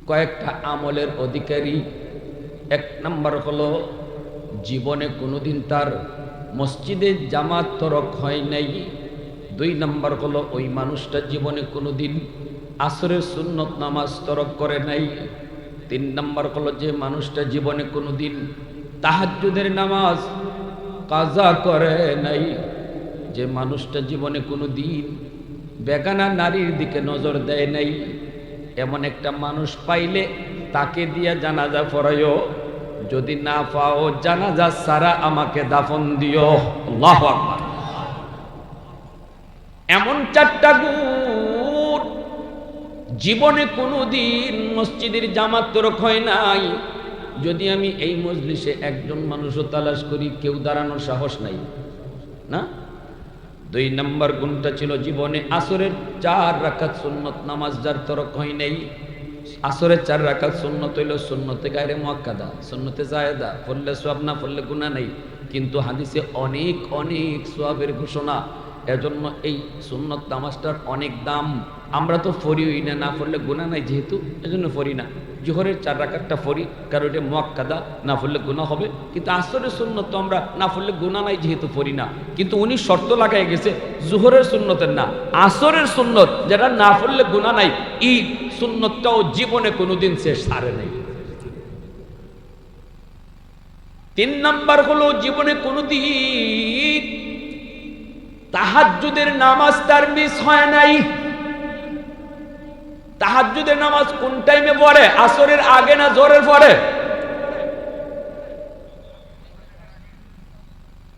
কয়েকটা আমলের অধিকারী। এক নাম্বার হলো, জীবনে কোনোদিন তার মসজিদে জামাত তরক হয় নাই। 2 নাম্বার হলো, ওই মানুষটা জীবনে কোনোদিন আসরের সুন্নত নামাজ তরক করে নাই। 3 নাম্বার হলো, যে মানুষটা জীবনে কোনোদিন তাহাজ্জুদের নামাজ কাজা করে নাই। যে মানুষটা জীবনে কোনোদিন বেগানা নারীর দিকে নজর দেয় নাই। এমন একটা মানুষ পাইলে তাকে দিয়া জানাজা পড়াইও, যদি না পাও জানাজা সারা আমাকে দাফন দিও। আল্লাহু আকবার। এমন 4টা গুণ, জীবনে কোনোদিন মসজিদের জামাত তরক হয় নাই। যদি আমি এই মজলিসে একজন মানুষও তালাশ করি, কেউ দাঁড়ানোর সাহস নাই না। 2 নম্বর গুণটা ছিল, জীবনে আসরের 4 রাকাত সুন্নত নামাজ যার তরক হয় নাই। আসরের 4 রাকাত সুন্নত হইল সুন্নতে গায়রে মুআক্কাদা, সুন্নতে জায়েদা, পড়লে সওয়াব না পড়লে গুনাহ নাই, কিন্তু হাদিসে অনেক অনেক সওয়াবের ঘোষণা। এজন্য এই সুন্নত নামাজটার অনেক দাম। আমরা তো পড়িই না, না পড়লে গুনাহ নাই যেহেতু, এজন্য পড়ি না। জোহরের 4 রাকাতটা পড়ি, কারণ এটা মুআক্কাদা, না পড়লে গুনাহ হবে। কিন্তু আসরের সুন্নত তো আমরা না পড়লে গুনাহ নাই যেহেতু পড়ি না। কিন্তু উনি শর্ত লাগাই গেছে, জোহরের সুন্নতের না, আসরের সুন্নত যেটা না পড়লে গুনাহ নাই, এই সুন্নতটাও জীবনে কোনোদিন সে সারে নাই। 3 নাম্বার হলো, জীবনে কোনোদিন তাহাজ্জুদের নামাজ তার মিস হয় নাই। তাহাজ্জুদের নামাজ কোন টাইমে পড়ে? আসরের আগে না জোহরের পরে?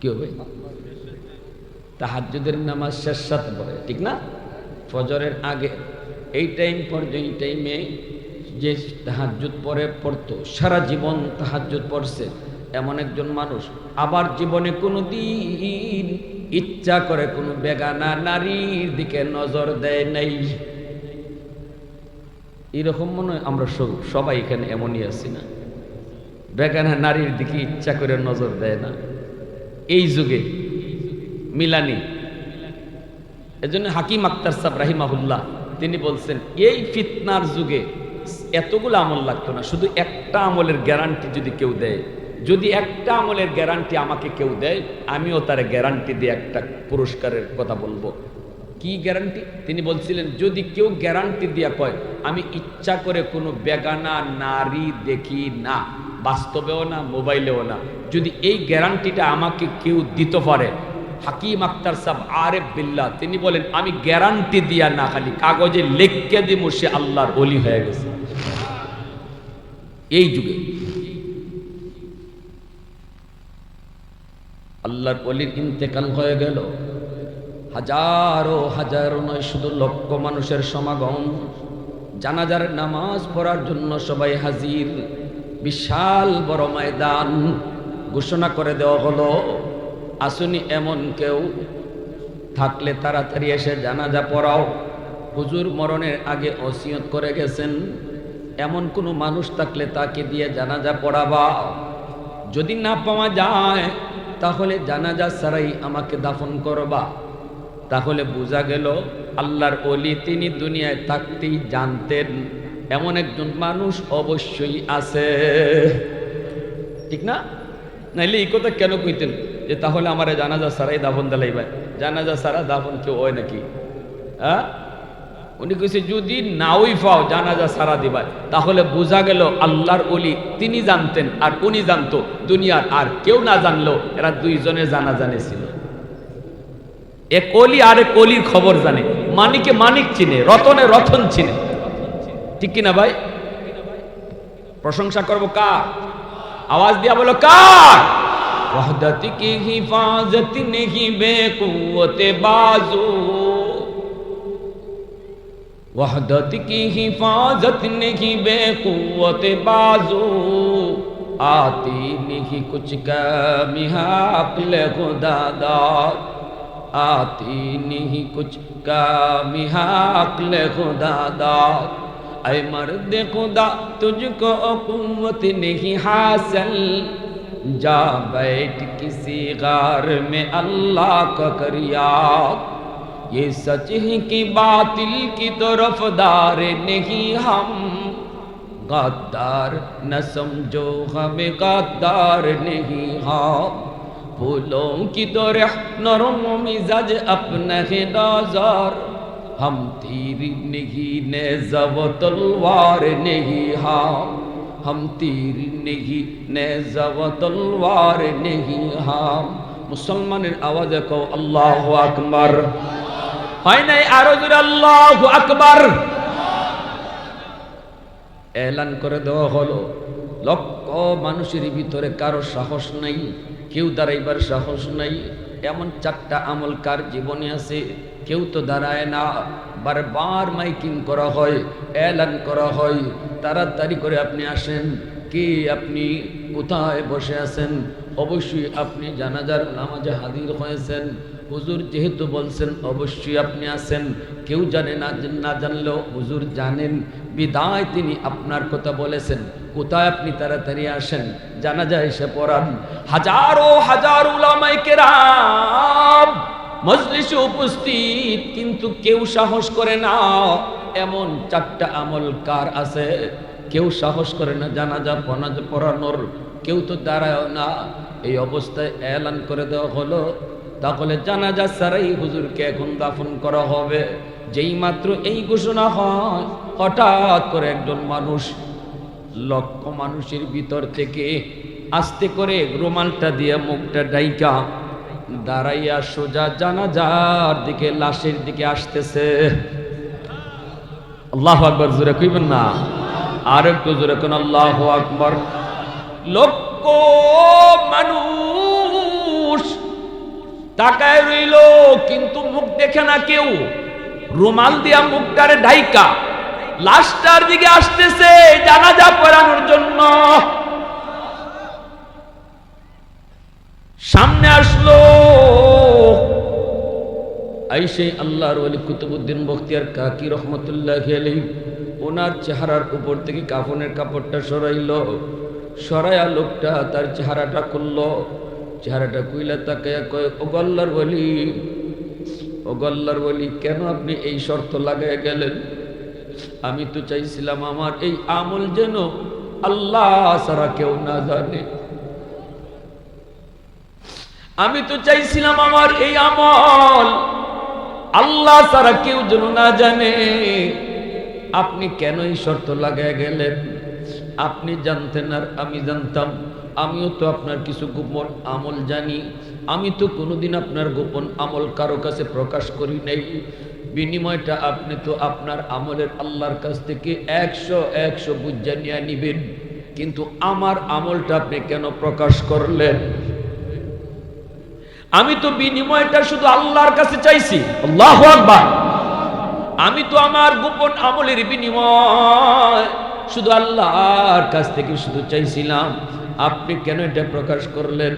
কি হবে? তাহাজ্জুদের নামাজ শেষ সাথে পড়ে, ঠিক না? ফজরের আগে। এই টাইম পর্যন্ত, এই টাইমে যে তাহাজ্জুদ পড়তো, সারা জীবন তাহাজ্জুদ পড়ছে এমন একজন মানুষ আবার জীবনে কোনোদিন ইচ্ছা করে কোনো বেগানা নারীর দিকে নজর দেয় নাই। এরকম মনে হয় আমরা সবাই এখানে এমনই আছি না? বেগানা নারীর দিকে ইচ্ছা করে নজর দেয় না এই যুগে মিলানি। এজন্য হাকিম আক্তার সাহেব রাহিমাহুল্লাহ তিনি বলছেন, এই ফিতনার যুগে এতগুলো আমল লাগতো না, শুধু একটা আমলের গ্যারান্টি যদি কেউ দেয়, যদি একটা আমলের গ্যারান্টি আমাকে কেউ দেয়, আমিও তার গ্যারান্টি দিয়ে একটা পুরস্কারের কথা বলবো। কি গ্যারান্টি? তিনি বলছিলেন, যদি কেউ গ্যারান্টি দিয়া কয় আমি ইচ্ছা করে কোনো বেগানা নারী দেখি না, বাস্তবেও না মোবাইলেও না, যদি এই গ্যারান্টিটা আমাকে কেউ দিতে পারে, হাকিম আক্তার সাহেব আরেফ বিল্লাহ তিনি বলেন, আমি গ্যারান্টি দিয়া না, খালি কাগজে লিখকে দিব সে আল্লাহর ওলি হয়ে গেছে। এই যুগে আল্লাহর ওলির ইন্তেকাল হয়ে গেল, হাজারো হাজারো নয়, শুধু লক্ষ মানুষের সমাগম, জানাজার নামাজ পড়ার জন্য সবাই হাজির। বিশাল বড় ময়দান, ঘোষণা করে দেওয়া হলো, আসুনি এমন কেউ থাকলে তাড়াতাড়ি এসে জানাজা পড়াও। হুজুর মরণের আগে ওসিয়ত করে গেছেন, এমন কোনো মানুষ থাকলে তাকে দিয়ে জানাজা পড়াবা। যদি না পাওয়া যায় তাহলে জানাজা ছাড়াই আমাকে দাফন করবা। তাহলে বোঝা গেল আল্লাহর ওলি তিনি দুনিয়ায় থাকতেই জানতেন এমন একজন মানুষ অবশ্যই আছে, ঠিক না? নাইলে এই কথা কেন কইতেন যে তাহলে আমার জানাজা ছাড়াই দাফন দিলাই ভাই? জানাজা ছাড়া দাফন কেউ হয় নাকি? হ্যাঁ, উনি কইছে যদি নাওই পাও জানাজা ছাড়া দিবাই, তাহলে বোঝা গেল আল্লাহর ওলি তিনি জানতেন আর উনি জানতো, দুনিয়ার আর কেউ না জানলো, এরা দুইজনে জানাজানে ছিল। এক অলি আর এক অলির খবর জানে, মানিকে মানিক চিনে, রতনে রতন চিনে, ঠিক কিনা ভাই? প্রশংসা করবো কার? আওয়াজ দিয়া বলো কার? ওয়াহদত কি হিফাজত নেহি বেকুওতে বাজু, वहदत की हिफाजत नहीं बेकुवत बाजू, आती नहीं कुछ कमी अक्ल खुदादार, आती नहीं कुछ कमी अक्ल खुदादार। ऐ मर्द खुदा तुझको कुव्वत नहीं हासिल, जा बैठ किसी गार में अल्लाह का कर याद, ये सच है कि बातिल की तरफदार नहीं हम, गद्दार न समझो हमें गद्दार नहीं हम, फूलों की तरह नरम मिजाज अपना है नज़र, हम तीर नहीं नेज़ा व तलवार नहीं हम तीर नहीं नेज़ा व तलवार नहीं हम। मुसलमाনের আওয়াজে কও আল্লাহু আকবার। হয় নাই আরো জোরে আল্লাহু আকবার। এলান করে দেওয়া হলো, লক্ষ মানুষের ভিতরে কারো সাহস নাই, কেউ দাঁড়াইবার সাহস নাই। এমন চারটা আমল কার জীবনে আছে? কেউ তো দাঁড়ায় না। বারবার মাইকিং করা হয়, এলান করা হয়, তাড়াতাড়ি করে আপনি আসেন। কে আপনি? কোথায় বসে আছেন? অবশ্যই আপনি জানাজার নামাজে হাজির হয়েছেন। হুজুর যেহেতু বলছেন অবশ্যই আপনি আছেন। কেউ জানে না, না জানলেও হুজুর জানেন, বিদায় তিনি আপনার কথা বলেছেন। কোথায় আপনি? তাড়াতাড়ি আসেন, জানাজা এসে পড়ান। হাজারো হাজার উলামায়ে কেরাম মজলিসে উপস্থিত, কিন্তু কেউ সাহস করে না। এমন চারটা আমল কার আছে? কেউ সাহস করে না জানাজা পড়ানোর, কেউ তো দাঁড়ায় না। এই অবস্থায় এলান করে দেওয়া হলো, তাহলে জানাজা ছাড়াই হুজুরকে এখন দাফন করা হবে। যেই মাত্র এই ঘোষণা হয়, হঠাৎ করে একজন মানুষ লক্ষ মানুষের ভিতর থেকে আস্তে করে রুমালটা দিয়ে মুখটা ডাইকা দাঁড়াইয়া সোজা জানাজার দিকে, লাশের দিকে আসতেছে। আল্লাহু আকবার জোরে কইবেন না? আর একটু জোরে কোন আল্লাহু আকবার। লক্ষ মানুষ তাকায় রইল, কিন্তু মুখ দেখে না কেউ। রুমাল দিয়া মুখটারে ঢাইকা লাশটার দিকে আসতেছে জানাজা পড়ানোর জন্য। সামনে আসলো, আইসে আল্লাহর ওলি কুতুবউদ্দিন বখতিয়ার কাকি রহমতুল্লাহি আলাইহি, ওনার চেহারার উপর থেকে কাফনের কাপড়টা সরাইলো, সরাইয়া লোকটা তার চেহারাটা খুললো। চেহারাটা কুইলা তাকায়া কয়, ও আল্লাহর ওলি, ও আল্লাহর ওলি, কেন আপনি এই শর্ত লাগাইয়া গেলেন? আমি তো চাইছিলাম আমার এই আমল যেন আল্লাহ ছাড়া কেউ না জানে। আমি তো চাইছিলাম আমার এই আমল আল্লাহ ছাড়া কেউ যেন না জানে। আপনি কেন এই শর্ত লাগাইয়া গেলেন? আপনি জানতেন আর আমি জানতাম। আমিও তো আপনার কিছু গোপন আমল জানি। আমি তো কোনোদিন আপনার গোপন আমল কারো কাছে প্রকাশ করি নাই। বিনিময়টা আপনি তো আপনার আমলের আল্লাহর কাছ থেকে 100 বুঝা নিয়ে নিবেন। কিন্তু আমার আমলটা আপনি কেন প্রকাশ করলেন? আমি তো বিনিময়টা শুধু আল্লাহর কাছে চাইছি। আল্লাহু আকবার। আমি তো আমার গোপন আমলের বিনিময় শুধু আল্লাহর কাছ থেকে শুধু চাইছিলাম, আপনি কেন এটা প্রকাশ করলেন?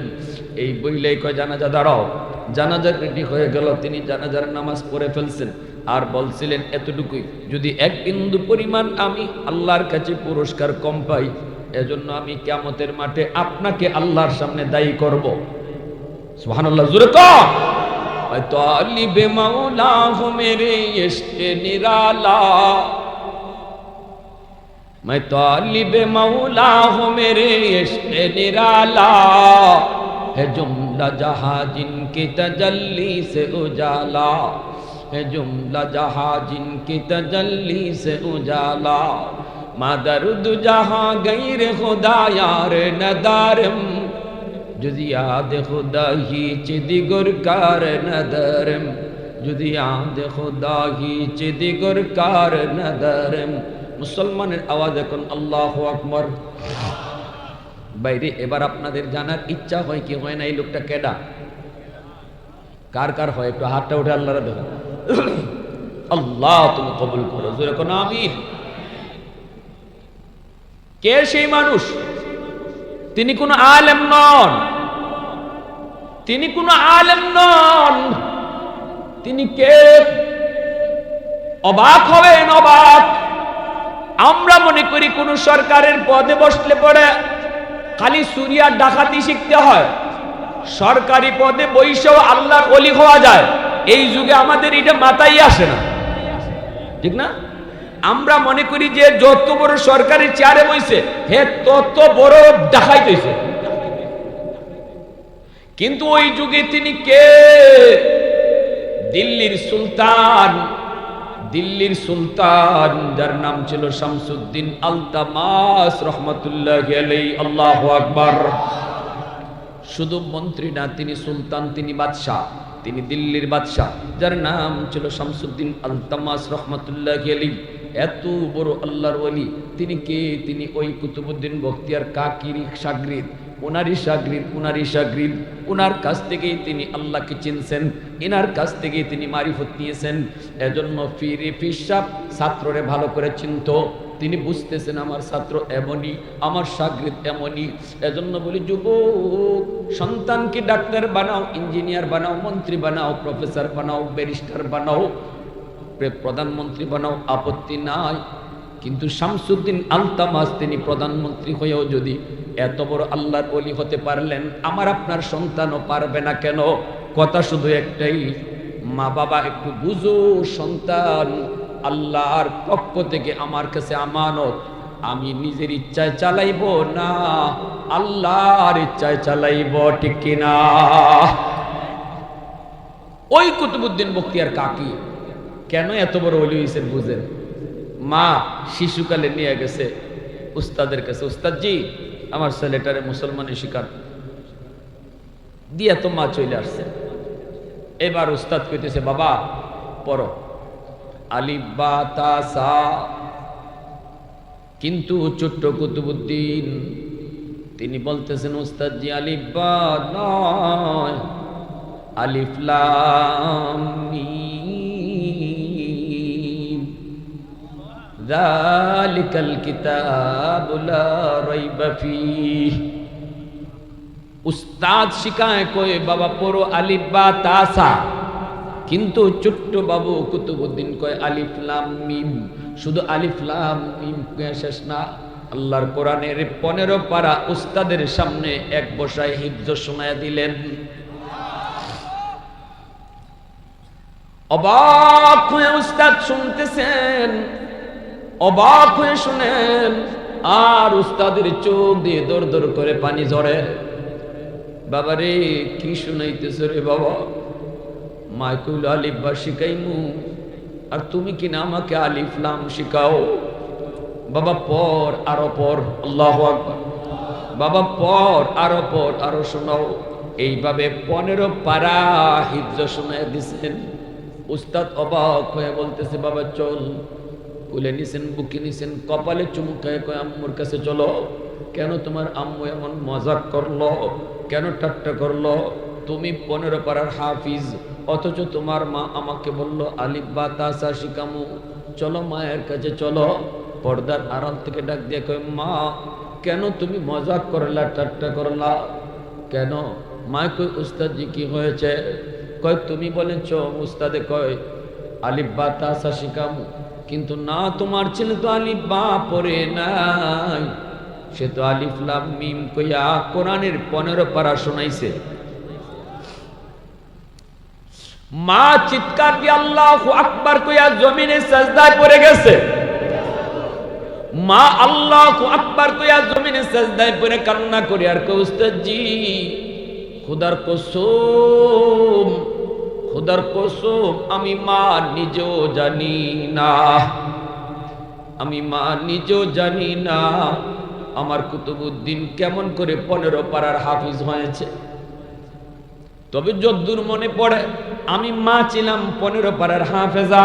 এই বইলেই কয় জানাজা দাঁড়াও। জানাজা রেডি হয়ে গেল, তিনি জানাজার নামাজ পড়ে ফেলছেন। আর বলছিলেন এতটুকুই, যদি এক বিন্দু পরিমাণ আমি আল্লাহর কাছে পুরস্কার কম পাই, এজন্য আমি কিয়ামতের মাঠে আপনাকে আল্লাহর সামনে দায়ী করব। সুবহানাল্লাহ, জোরে কর। তালিবে মাওলা হো মেরে ইশকে নিরালা, मैं तालिबे मौला हूँ मेरे इश्क़ निराला, है जुमला जहाँ जिनकी तजल्ली से उजाला, है जुमला जहाँ जिनकी तजल्ली से उजाला, मादरुद जहाँ गैर खुदा यार नदारम, जुदी याद खुदा ही चिदिगुर कार नदरम, जुदी याद खुदा ही चिदिगुर कार नदरम। মুসলমানের আওয়াজ এখন আল্লাহু আকবার। বাইরে এবার আপনাদের জানার ইচ্ছা হয় কি হয় না, এই লোকটা কেডা? কার কার হয়? একটু হাতটা উঠে আল্লাহরে দেখো। আল্লাহ তুমি কবুল করো, জোরে কোন আমিন। কে সেই মানুষ? তিনি কোন আলেম নন, তিনি কোন আলেম নন। তিনি কে? অবাক হবেন, অবাক। আমরা মনে করি কোন সরকারের পদে বসলে পরে খালি চুরি আর ডাকাতি শিখতে হয়, সরকারি পদে বইসেও আল্লাহর ওলি হওয়া যায়। এই যুগে আমাদের এটা মাথায় আসে না, ঠিক না? আমরা মনে করি যে যত বড় সরকারি চেয়ারে বইছে হে তত বড় ডাকাইত হইছে। কিন্তু ওই যুগে তিনি কে? দিল্লির সুলতান, দিল্লির সুলতান যার নাম ছিল শামসুদ্দিন আলতামাস রহমতুল্লাহি আলাইহি। আল্লাহু আকবার। শুধু মন্ত্রী না, তিনি সুলতান, তিনি বাদশাহ, তিনি দিল্লির বাদশাহ, যার নাম ছিল শামসুদ্দিন আলতামাস রহমতুল্লাহি আলাইহি। এত বড় আল্লাহর ওলি তিনি কে? তিনি ওই কুতুবউদ্দিন বখতিয়ার কাকির শাগরিদ, উনারই শাগরিদ, উনারই শাগরিদ। উনার কাছ থেকেই তিনি আল্লাহকে চিনছেন, ইনার কাছ থেকেই তিনি মারিফত নিয়েছেন। এজন্য পীর সাহেব ছাত্ররে ভালো করে চিনত। তিনি বুঝতেছেন আমার ছাত্র এমনই, আমার শাগরিদ এমনই। এজন্য বলি যুবক, সন্তানকে ডাক্তার বানাও, ইঞ্জিনিয়ার বানাও, মন্ত্রী বানাও, প্রফেসর বানাও, ব্যারিস্টার বানাও, প্রধানমন্ত্রী বানাও, আপত্তি নাই। কিন্তু শামসুদ্দিন আলতামাস তিনি প্রধানমন্ত্রী হয়েও যদি এত বড় আল্লাহর ওলি হতে পারলেন, আমার আপনার সন্তানও পারবে না কেন? কথা শুধু একটাই, মা বাবা একটু বুঝো, সন্তান আল্লাহর পক্ষ থেকে আমার কাছে আমানত। আমি নিজের ইচ্ছায় চালাইব না, আল্লাহর ইচ্ছায় চালাইব, ঠিক কিনা? ওই কুতুবউদ্দিন বখতিয়ার কাকি কেন এত বড় ওলি হয়েছেন বুঝেন? মা শিশুকালে নিয়ে গেছে উস্তাদের কাছে, উস্তাদজি আমার ছেলেটারে মুসলমানের শিকার দিয়া তো মা চলে আসছে। এবার উস্তাদ কইতেছে বাবা পড়ো আলিফ বা তা সা। কিন্তু ছোট্ট কুতুবউদ্দিন তিনি বলতেছেন উস্তাদজি আলিফ বা নয়, আলিফ লাম মিম, যালিকাল কিতাবু লা রাইবা ফীহ। উস্তাদ শিখায় কই বাবা পড়ো আলিফ বা তা সা, কিন্তু ছোট্ট বাবু কুতুবউদ্দিন কয় আলিফ লাম মিম। শুধু আলিফ লাম মিম শেষ না, আল্লাহর কোরআনের 15 পারা উস্তাদের সামনে এক বসায় হিফজ শোনায়া দিলেন। অবাক হয়ে উস্তাদ শুনতেছেন, অবাক হয়ে শুনেন, আর উস্তাদের চোখ দিয়ে দর দর করে পানি ঝরে। বাবারে কি শুনাইতেছ রে বাবা? মা কইল আলিফ বা শিখাইমু, আর তুমি কিনা আমাকে আলিফ লাম শিখাও। বাবা পর, আরো পর, আল্লাহু আকবার। বাবা পর, আরো পর, আরো শোনাও। এইভাবে 15 পারা হিফজ শোনায় দিছেন। উস্তাদ অবাক হয়ে বলতেছে বাবা চল, কুলে নিছেন, বুকে নিছেন, কপালে চুমু খায় কয় আম্মুর কাছে চলো। কেন তোমার আম্মু এমন মজাক করলো, কেন ঠাট্টা করলো? তুমি 15 পারার হাফিজ, অথচ তোমার মা আমাকে বলল আলিফ বা তাসা শিখামু, চলো মায়ের কাছে চলো। পর্দার আড়াল থেকে ডাক দিয়ে কয় মা কেন তুমি মজাক করলা, ঠাট্টা করলা কেন? মা কই উস্তাদজি কি হয়েছে? কয় তুমি বলেছ উস্তাদে কয় আলিফ বা তাসা শিখামু, কিন্তু না তোমার ছেলে তো আলিফ বা পড়ে নাই, সে তো আলিফ লাম মিম কইয়া কোরআনের 15 পারা শোনাইছে। মা চিৎকার দিয়ে আল্লাহু আকবার কইয়া জমিনে সাজদায় পড়ে গেছে। মা আল্লাহু আকবার কইয়া জমিনে সাজদায় পড়ে কান্না করে আর কই উস্তাদজি খোদার কসম, খোদার কসম আমি মা নিজেও জানি না, আমি মা নিজেও জানি না আমার কুতুবউদ্দিন কেমন করে 15 পারার হাফিজ হয়েছে। তবে যদ্দূর মনে পড়ে আমি মা ছিলাম 15 পারার হাফেজা।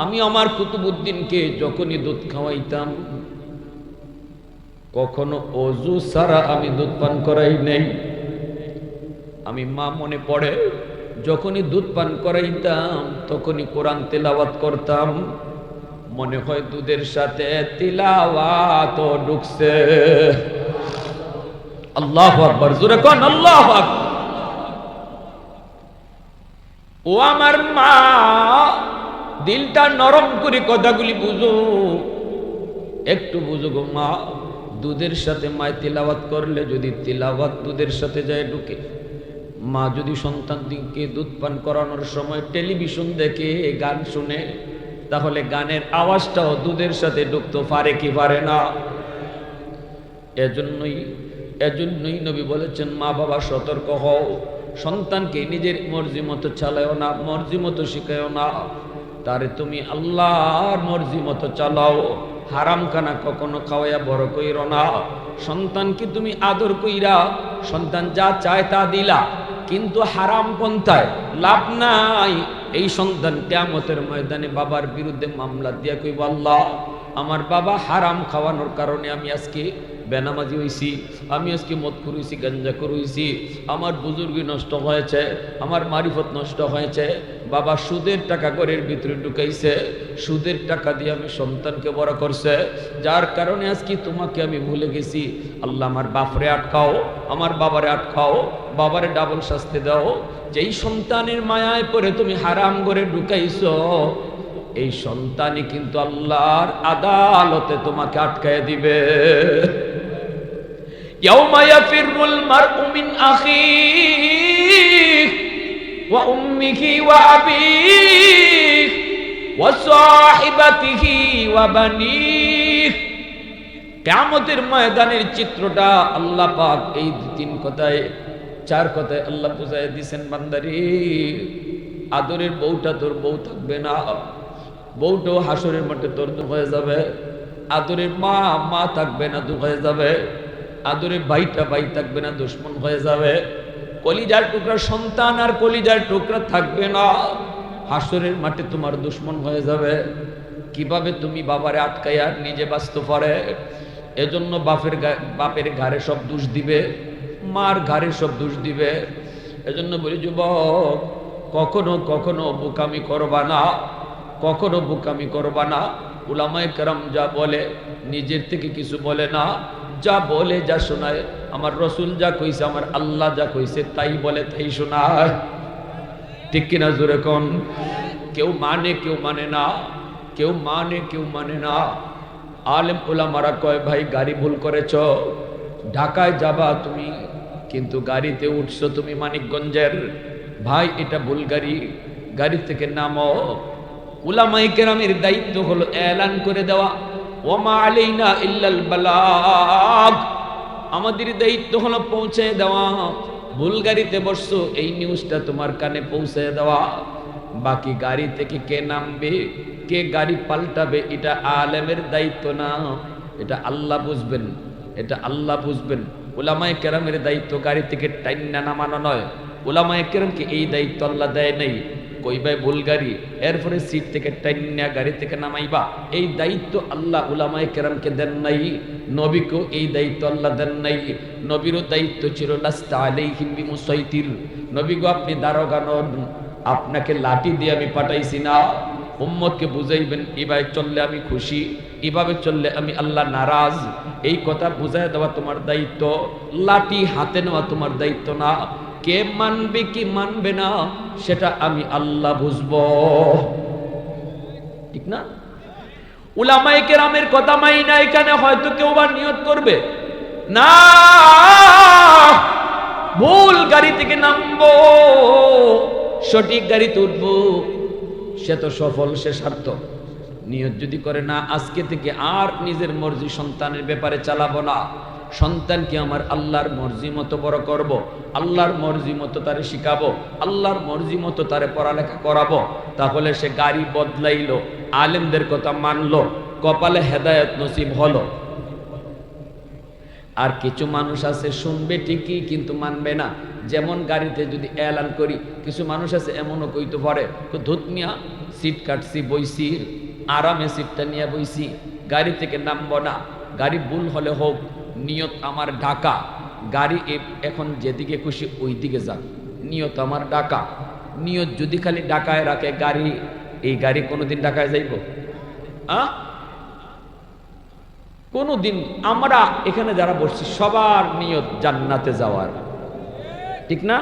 আমি আমার কুতুবউদ্দিনকে যখনই দুধ খাওয়াইতাম কখনো অজু ছাড়া আমি দুধ পান করাই নেই। আমি মা মনে পড়ে যখনই দুধ পান করাইতাম তখনই কোরআন তেলাওয়াত করতাম, মনে হয় দুধের সাথে তিলাওয়াত ঢুকছে। আল্লাহু আকবার, জোরে কোন আল্লাহু আকবার। ও আমার মা, দিলটা নরম করে কথাগুলি বুঝো, একটু বুঝো গো মা। দুধের সাথে মায় তিলাওয়াত করলে যদি তিলাওয়াত দুধের সাথে যায় ঢুকে, মা যদি সন্তানকে দুধ পান করানোর সময় টেলিভিশন দেখে গান শুনে, তাহলে গানের আওয়াজটাও দুধের সাথে ঢুকতে পারে কি পারে না? এজন্যই নবী বলেছেন মা বাবা সতর্ক হও, সন্তানকে নিজের মর্জি মতো চালাও না, মর্জি মতো শিখাও না, তারে তুমি আল্লাহর মর্জি মতো চালাও। হারাম খানা কখনো খাওয়াইয়া বড় কইরো না। সন্তানকে তুমি আদর কইরা সন্তান যা চায় তা দিলা, কিন্তু হারাম পন্থায় লাভ নাই। এই সন্তান কিয়ামতের ময়দানে বাবার বিরুদ্ধে মামলা দিয়া কইব আল্লাহ আমার বাবা হারাম খাওয়ানোর কারণে আমি আজকে বেনামাজি হইছি, আমি আজকে মদখোর হইছি, গাঞ্জাখোর হইছি, আমার বুজুর্গি নষ্ট হয়েছে, আমার মারিফত নষ্ট হয়েছে। বাবা সুদের টাকা ঘরের ভিতরে ঢুকাইছে, সুদের টাকা দিয়ে আমি সন্তানকে বড় করছে, যার কারণে আজকে তোমাকে আমি ভুলে গেছি। আল্লাহ আমার বাপরে আটকাও, আমার বাবারে আটকাও, বাবারে ডাবল শাস্তি দাও। যেই সন্তানের মায়ায় পড়ে তুমি হারাম ঘরে ঢুকাইছো, এই সন্তানই কিন্তু আল্লাহর আদালতে তোমাকে আটকায় দিবে। ইয়াউমা ইয়াফিরুল মারউ মিন আখিহি ওয়া উম্মিহি ওয়া আবিহি ওয়া সাহিবাতিহি ওয়া বানিহি। কিয়ামতের ময়দানের চিত্রটা আল্লাহ পাক এই 3 কথায় 4 কথায় আল্লাহ বুঝায় দিয়েছেন বান্দারে। আদরের বউটা তোর বউ থাকবে না, বউটাও হাসরের মাঠে তোর হয়ে যাবে। আদরের মা মা থাকবে না, দুঃখ হয়ে যাবে। আদরের ভাইটা ভাই থাকবে না, দুশ্মন হয়ে যাবে। কলিজার টুকরা সন্তান আর কলিজার টুকরা থাকবে না, হাসরের মাঠে তোমার দুশ্মন হয়ে যাবে। কিভাবে তুমি বাবারে আটকাইয়া নিজে বাঁচতে পারে? এজন্য বাপের ঘাড়ে সব দোষ দিবে, মার ঘাড়ে সব দোষ দিবে। এজন্য বলি যুবক, কখনো কখনো বোকামি করবা না, কখনো বোকামি করবা না। উলামায়ে কেরাম যা বলে নিজের থেকে কিছু বলে না, যা বলে যা শোনায় আমার রসুল যা কইছে, আমার আল্লাহ যা কইছে তাই বলে তাই শোনায়। ঠিক কিনা জোরে কোন? কেউ মানে কেউ মানে না, কেউ মানে কেউ মানে না। আলেম উলামারা কয় ভাই গাড়ি ভুল করেছ, ঢাকায় যাবা তুমি কিন্তু গাড়িতে উঠছো তুমি মানিকগঞ্জের, ভাই এটা ভুল গাড়ি, গাড়ি থেকে নামো। উলামায়ে কেরামের দায়িত্ব হলো এলান করে দেওয়া, ওমা আলাইনা ইল্লাল বালাগ, আমাদের দায়িত্ব হলো পৌঁছে দেওয়া। ভুল গাড়িতে বসছো এই নিউজটা তোমার কানে পৌঁছে দেওয়া। বাকি গাড়ি থেকে কে নামবে, কে গাড়ি পাল্টাবে, এটা আলেমের দায়িত্ব না, এটা আল্লাহ বুঝবেন, এটা আল্লাহ বুঝবেন। উলামায়ে কেরামের দায়িত্ব গাড়ি থেকে টাইন্না নামানো নয়। উলামায়ে কেরামকে এই দায়িত্ব আল্লাহ দেয় নাই। কইবাই ভুল গাড়ি, এরপরে সিট থেকে টাইনা গাড়ি থেকে নামাইবা, এই দায়িত্ব আল্লাহ উলামায়ে কেরামকে দেন নাই, নবীকেও এই দায়িত্ব আল্লাহ দেন নাই। নবীরও দায়িত্ব ছিল লাস্তা আলাইহিম বিমুসাইতির, নবী গো আপনি দারোগা নন, আপনাকে লাঠি দিয়ে আমি পাঠাইছি না, উম্মতকে বুঝাইবেন এভাবে চললে আমি খুশি, এভাবে চললে আমি আল্লাহ নারাজ, এই কথা বুঝাই দেওয়া তোমার দায়িত্ব, লাঠি হাতে নেওয়া তোমার দায়িত্ব না। কে মানবে কি মানবে না সেটা আমি আল্লাহ বুঝবো, ঠিক না? উলামায়ে কেরামের কথা মাইনা এখানে হয়তো কেউ বা নিয়ত করবে না ভুল গাড়ি থেকে নামবো, সঠিক গাড়িতে উঠবো, সে তো সফল, সে সার্থক। নিয়ত যদি করে না আজকে থেকে আর নিজের মর্জি সন্তানের ব্যাপারে চালাবো না, সন্তানকে আমার আল্লাহর মর্জি মতো বড় করব, আল্লাহর মর্জি মতো তারে শিখাবো, আল্লাহর মর্জি মতো তারে পড়ালেখা করাবো, তাহলে সে গাড়ি বদলাইলো, আলেমদের কথা মানলো, কপালে হেদায়েত নসিব হলো। আর কিছু মানুষ আছে শুনবে ঠিকই কিন্তু মানবে না, যেমন গাড়িতে যদি এলান করি, কিছু মানুষ আছে এমনও কইতে পারে ধুত মিয়া সিট কাটছি বইছি আরামে সিটটা নিয়ে বইছি, গাড়ি থেকে নামবো না, গাড়ি ভুল হলে হোক, নিয়ত আমার ঢাকা, গাড়ি এখন যেদিকে খুশি ওই দিকে যাক, নিয়ত আমার ঢাকা। নিয়ত যদি খালি ঢাকায় রাখে গাড়ি, এই গাড়ি কোনোদিন ঢাকায় যাইব? কোনোদিন। আমরা এখানে যারা বসছি সবার নিয়ত জান্নাতে যাওয়ার, ঠিক না?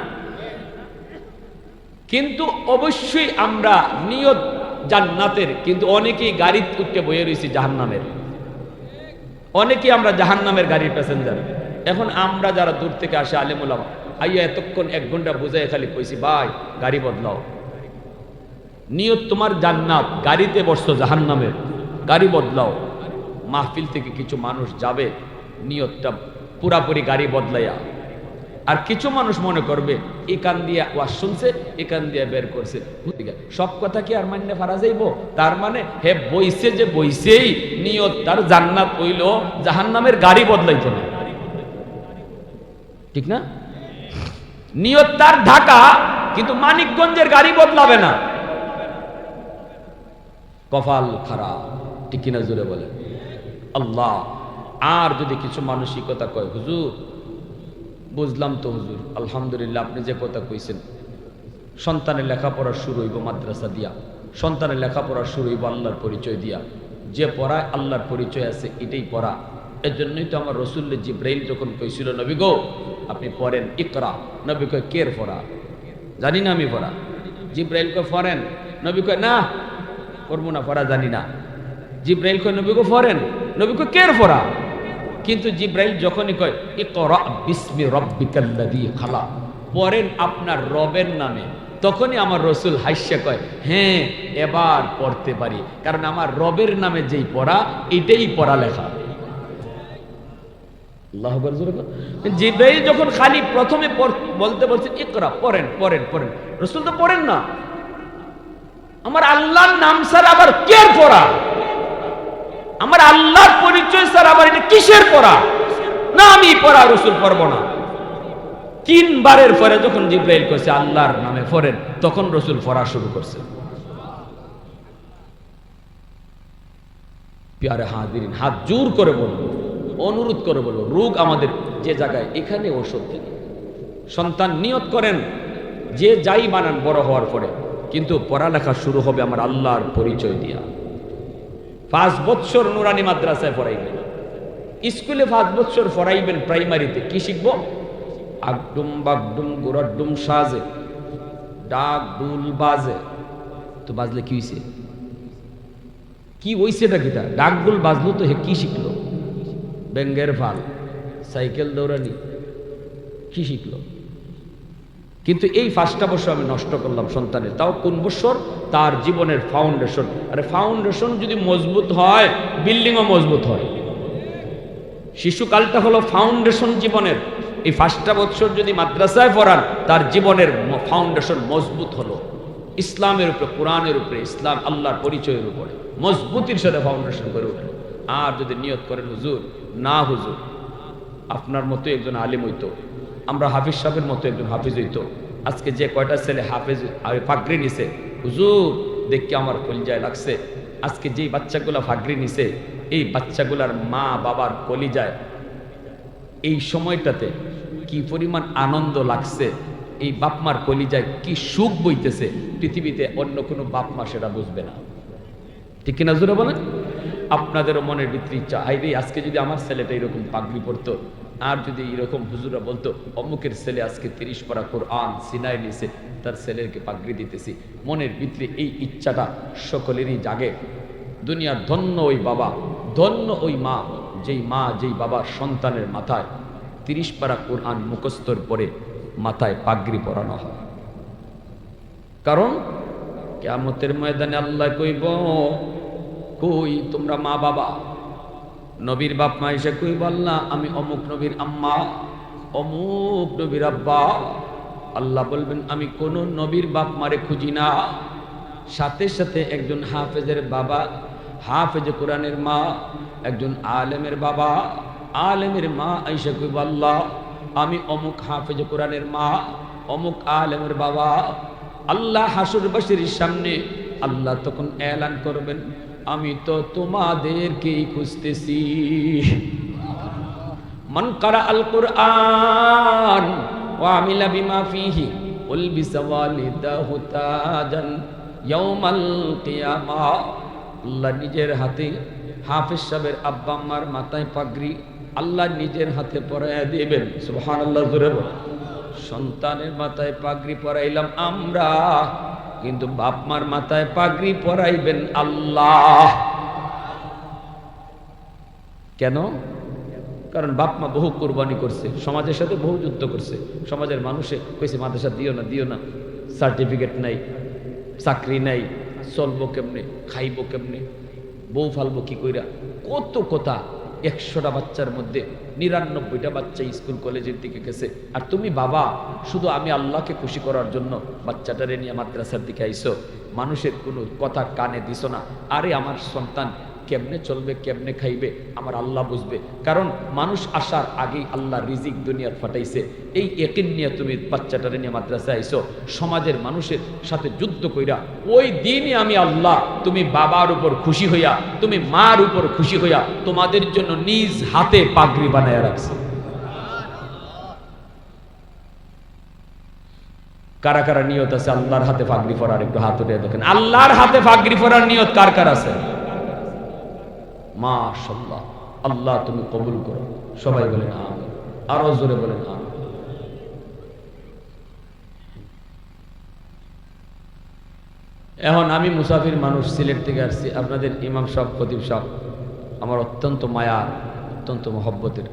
কিন্তু অবশ্যই আমরা নিয়ত জান্নাতের, কিন্তু অনেকেই গাড়ি উঠতে বয়ে রয়েছি জাহান্নামের, অনেকেই আমরা জাহান্নামের গাড়ির প্যাসেঞ্জার। এখন আমরা যারা দূর থেকে আসে আলেম ওলামা, আইয়া এতক্ষণ 1 ঘন্টা বুঝাই খালি কইছি ভাই গাড়ি বদলাও, নিয়ত তোমার জান্নাত, গাড়িতে বসছো জাহান্নামের, গাড়ি বদলাও। মাহফিল থেকে কিছু মানুষ যাবে নিয়তটা পুরাপুরি গাড়ি বদলাইয়া, আর কিছু মানুষ মনে করবে এখান দিয়ে ওয়াজ শুনছে, এখান দিয়ে বের করছে, সব কথা কি আর মান্য ফারা যাইব? তার মানে হে বইছে যে বইছেই নিয়ত তার জান্নাত হইল, জাহান্নামের গাড়ি বদলাইতো না, ঠিক না? নিয়ত তার ঢাকা, কিন্তু মানিকগঞ্জের গাড়ি বদলাবে না। কপাল খারাপ, ঠিক কিনা জোরে বলে আল্লাহ। আর যদি কিছু মানসিকতা কয় হুজুর বুঝলাম তো হুজুর, আলহামদুলিল্লাহ আপনি যে কথা কইছেন, সন্তানের লেখাপড়া শুরু হইব মাদ্রাসা দিয়া, সন্তানের লেখাপড়া শুরু হইব আল্লাহর পরিচয় দিয়া, যে পড়ায় আল্লাহর পরিচয় আছে এটাই পড়া। এর জন্যই তো আমার রসুল জিব্রাইল যখন কইছিল নবী গো আপনি পড়েন ইকরা, নবী কয় কের পড়া? জানি না আমি পড়া। জিব্রাইল কয় পড়েন, নবী কয় না পড়বো না, পড়া জানি না। জিব্রাইল কয় নবী গো পড়েন, নবী কয় কের পড়া? কিন্তু জিব্রাইল যখনই কয় ইকরা বিসমি রাব্বিকাল্লাযী খালাক, পড়েন আপনার রবের নামে, তখনই আমার রসুল হাস্য কয় হ্যাঁ এবার পড়তে পারি, কারণ আমার রবের নামে যেই পড়া এটাই পড়ালেখা। আল্লাহু আকবার। জিব্রাইল যখন খালি প্রথমে বলতে বলছেন ইকরা, পড়েন পড়েন পড়েন, রসুল তো পড়েন না। আমার আল্লাহর নাম ছাড়া আবার কের পড়া? আমার আল্লাহর পরিচয় ছাড়া আবার এটা কিসের পড়া? না আমি পড়া রসুল পড়বো না। 3 বারের পরে যখন জিব্রাইল কইছে আল্লাহর নামে পড়েন, তখন রসুল পড়া শুরু করছে। প্যারে হাজিরিন, হাত জোর করে বলবো, অনুরোধ করে বলবো, রোগ আমাদের যে জায়গায় এখানে ওষুধ দেন। সন্তান নিয়ত করেন যে যাই বানান বড় হওয়ার পরে, কিন্তু পড়ালেখা শুরু হবে আমার আল্লাহর পরিচয় দিয়া। 5 বছর নুরানি মাদ্রাসায় পড়াইবেন, স্কুলে 5 বছর পড়াইবেন, প্রাইমারিতে কি শিখবো? আগডুম বাগডুম গোরাডুম সাজে, ডাক ডুল বাজে। তো বাজলে কি হইছে? কি হইছে এটা কিটা? ডাক ডুল বাজলো তো হে কি শিখলো? ব্যাঙ্গের ফাল, সাইকেল দৌড়ানি, কি শিখলো? কিন্তু এই 5টা বছর আমি নষ্ট করলাম সন্তানের, তাও কোন বছর? তার জীবনের ফাউন্ডেশন। আরে ফাউন্ডেশন যদি মজবুত হয়, বিল্ডিংও মজবুত হয়। শিশুকালটা হলো ফাউন্ডেশন জীবনের। এই 5টা বছর যদি মাদ্রাসায় পড়ান, তার জীবনের ফাউন্ডেশন মজবুত হলো ইসলামের উপরে, কোরআনের উপরে, ইসলাম আল্লাহর পরিচয়ের উপরে মজবুতির সাথে ফাউন্ডেশন করে উঠলো। আর যদি নিয়ত করেন হুজুর, না হুজুর আপনার মতো একজন আলিম হইতো, আমরা হাফিজ সাহেবের মতো একজন হাফিজ হইতো, আজকে যে কয়টা ছেলে হাফিজ পাগড়ি নিছে হুজুর দেখকে আমার কলিজায় লাগছে, আজকে যেই বাচ্চাগুলা ফাগরি নিছে এই বাচ্চাগুলার মা বাবার কলিজায় এই সময়টাতে কি পরিমাণ আনন্দ লাগছে, এই বাপমার কলিজায় কি সুখ বইতেছে, পৃথিবীতে অন্য কোনো বাপমা সেটা বুঝবে না। ঠিক কিনা জোরে বলেন? আপনাদেরও মনের ভিতরে ইচ্ছা, হাইরে আজকে যদি আমার ছেলেটা এরকম পাগড়ি পড়তো, আর যদি এরকম হুজুরা বলতো অমুকের ছেলে আজকে 30 পারা কোরআন সিনায় নিছে, তার ছেলেকে পাগড়ি দিতেছি। মনের ভিতরে এই ইচ্ছাটা সকলেরই জাগে। দুনিয়ার ধন্য ওই বাবা, ধন্য ওই মা, যেই বাবার সন্তানের মাথায় 30 পারা কোরআন মুখস্থর পরে মাথায় পাগড়ি পরানো হয়। কারণ কিয়ামতের ময়দানে আল্লাহ কইব, কই তোমরা মা বাবা? নবীর বাপ মা এসে কইব, আল্লাহ আমি অমুক নবীর আম্মা, অমুক নবীর আব্বা। আল্লাহ বলবেন, আমি কোন নবীর বাপ মারে খুঁজি না। সাথে সাথে একজন হাফেজের বাবা, হাফেজে কোরআনের মা, একজন আলেমের বাবা, আলেমের মা আইসা কইব, আল্লাহ আমি অমুক হাফেজে কোরআনের মা, অমুক আলেমের বাবা। আল্লাহ হাসুরবাসীর সামনে আল্লাহ তখন এলান করবেন, আমি তো তোমাদেরকেই খুঁজতেছি। মান কারা আল কুরআন ওয়া আমিলা বিমা ফিহি উলবিসা ওয়ালিদাহু তাজান ইয়াউমাল কিয়ামা। আল্লাহ নিজের হাতে হাফেজ সাহেবের আব্বা আম্মার মাথায় পাগড়ি আল্লাহ নিজের হাতে পরাইয়া দিবেন। সুবহানাল্লাহ জোরে বলেন। সন্তানের মাথায় পাগড়ি পরাইলাম আমরা, কিন্তু বাপ মার মাথায় পাগড়ি পরাইবেন আল্লাহ। কেন? কারণ বাপ মা বহু কোরবানি করছে, সমাজের সাথে বহু যুদ্ধ করছে। সমাজের মানুষে কইছে মাদ্রাসা দিও না, দিও না, সার্টিফিকেট নাই, চাকরি নাই, চলবো কেমনে, খাইবো কেমনে, বউ ফালবো কি কইরা, কত কথা। 100টা বাচ্চার মধ্যে 99টা বাচ্চা স্কুল কলেজের দিকে গেছে, আর তুমি বাবা শুধু আমি আল্লাহকে খুশি করার জন্য বাচ্চাটারে নিয়ে মাদ্রাসার দিকে আইসো, মানুষের কোনো কথা কানে দিছো না। আরে আমার সন্তান কেমনে চলবে, কেমনে খাইবে আমার আল্লাহ বুঝবে। কারণ মানুষ আসার আগেই আল্লাহ রিজিক দুনিয়ার ফাটাইছে। এই ইয়াকিন নিয়ে তুমি বাচ্চাটারে নিয়ে মাদ্রাসায় আইসো, সমাজের মানুষের সাথে যুদ্ধ কইরা ওই দিনই আমি আল্লাহ তুমি বাবার উপর খুশি হইয়া, তুমি মার উপর খুশি হইয়া তোমাদের জন্য নিজ হাতে পাগড়ি বানায় রাখছে। কারা কারা নিয়ত আছে আল্লাহর হাতে পাগড়ি পরার? একটু হাত উঠে দেখেন, আল্লাহর হাতে পাগড়ি পরার নিয়ত কার কার আছে? মাশাআল্লাহ, আল্লাহ তুমি কবুল করো। সবাই বলেন আমিন, আরো জোরে বলেন আমিন। এখন আমি মুসাফির মানুষ, সিলেট থেকে আসছি। আপনাদের ইমাম সাহেব, খতিব সাহেব আমার অত্যন্ত মায়ার, অত্যন্ত মহব্বতের।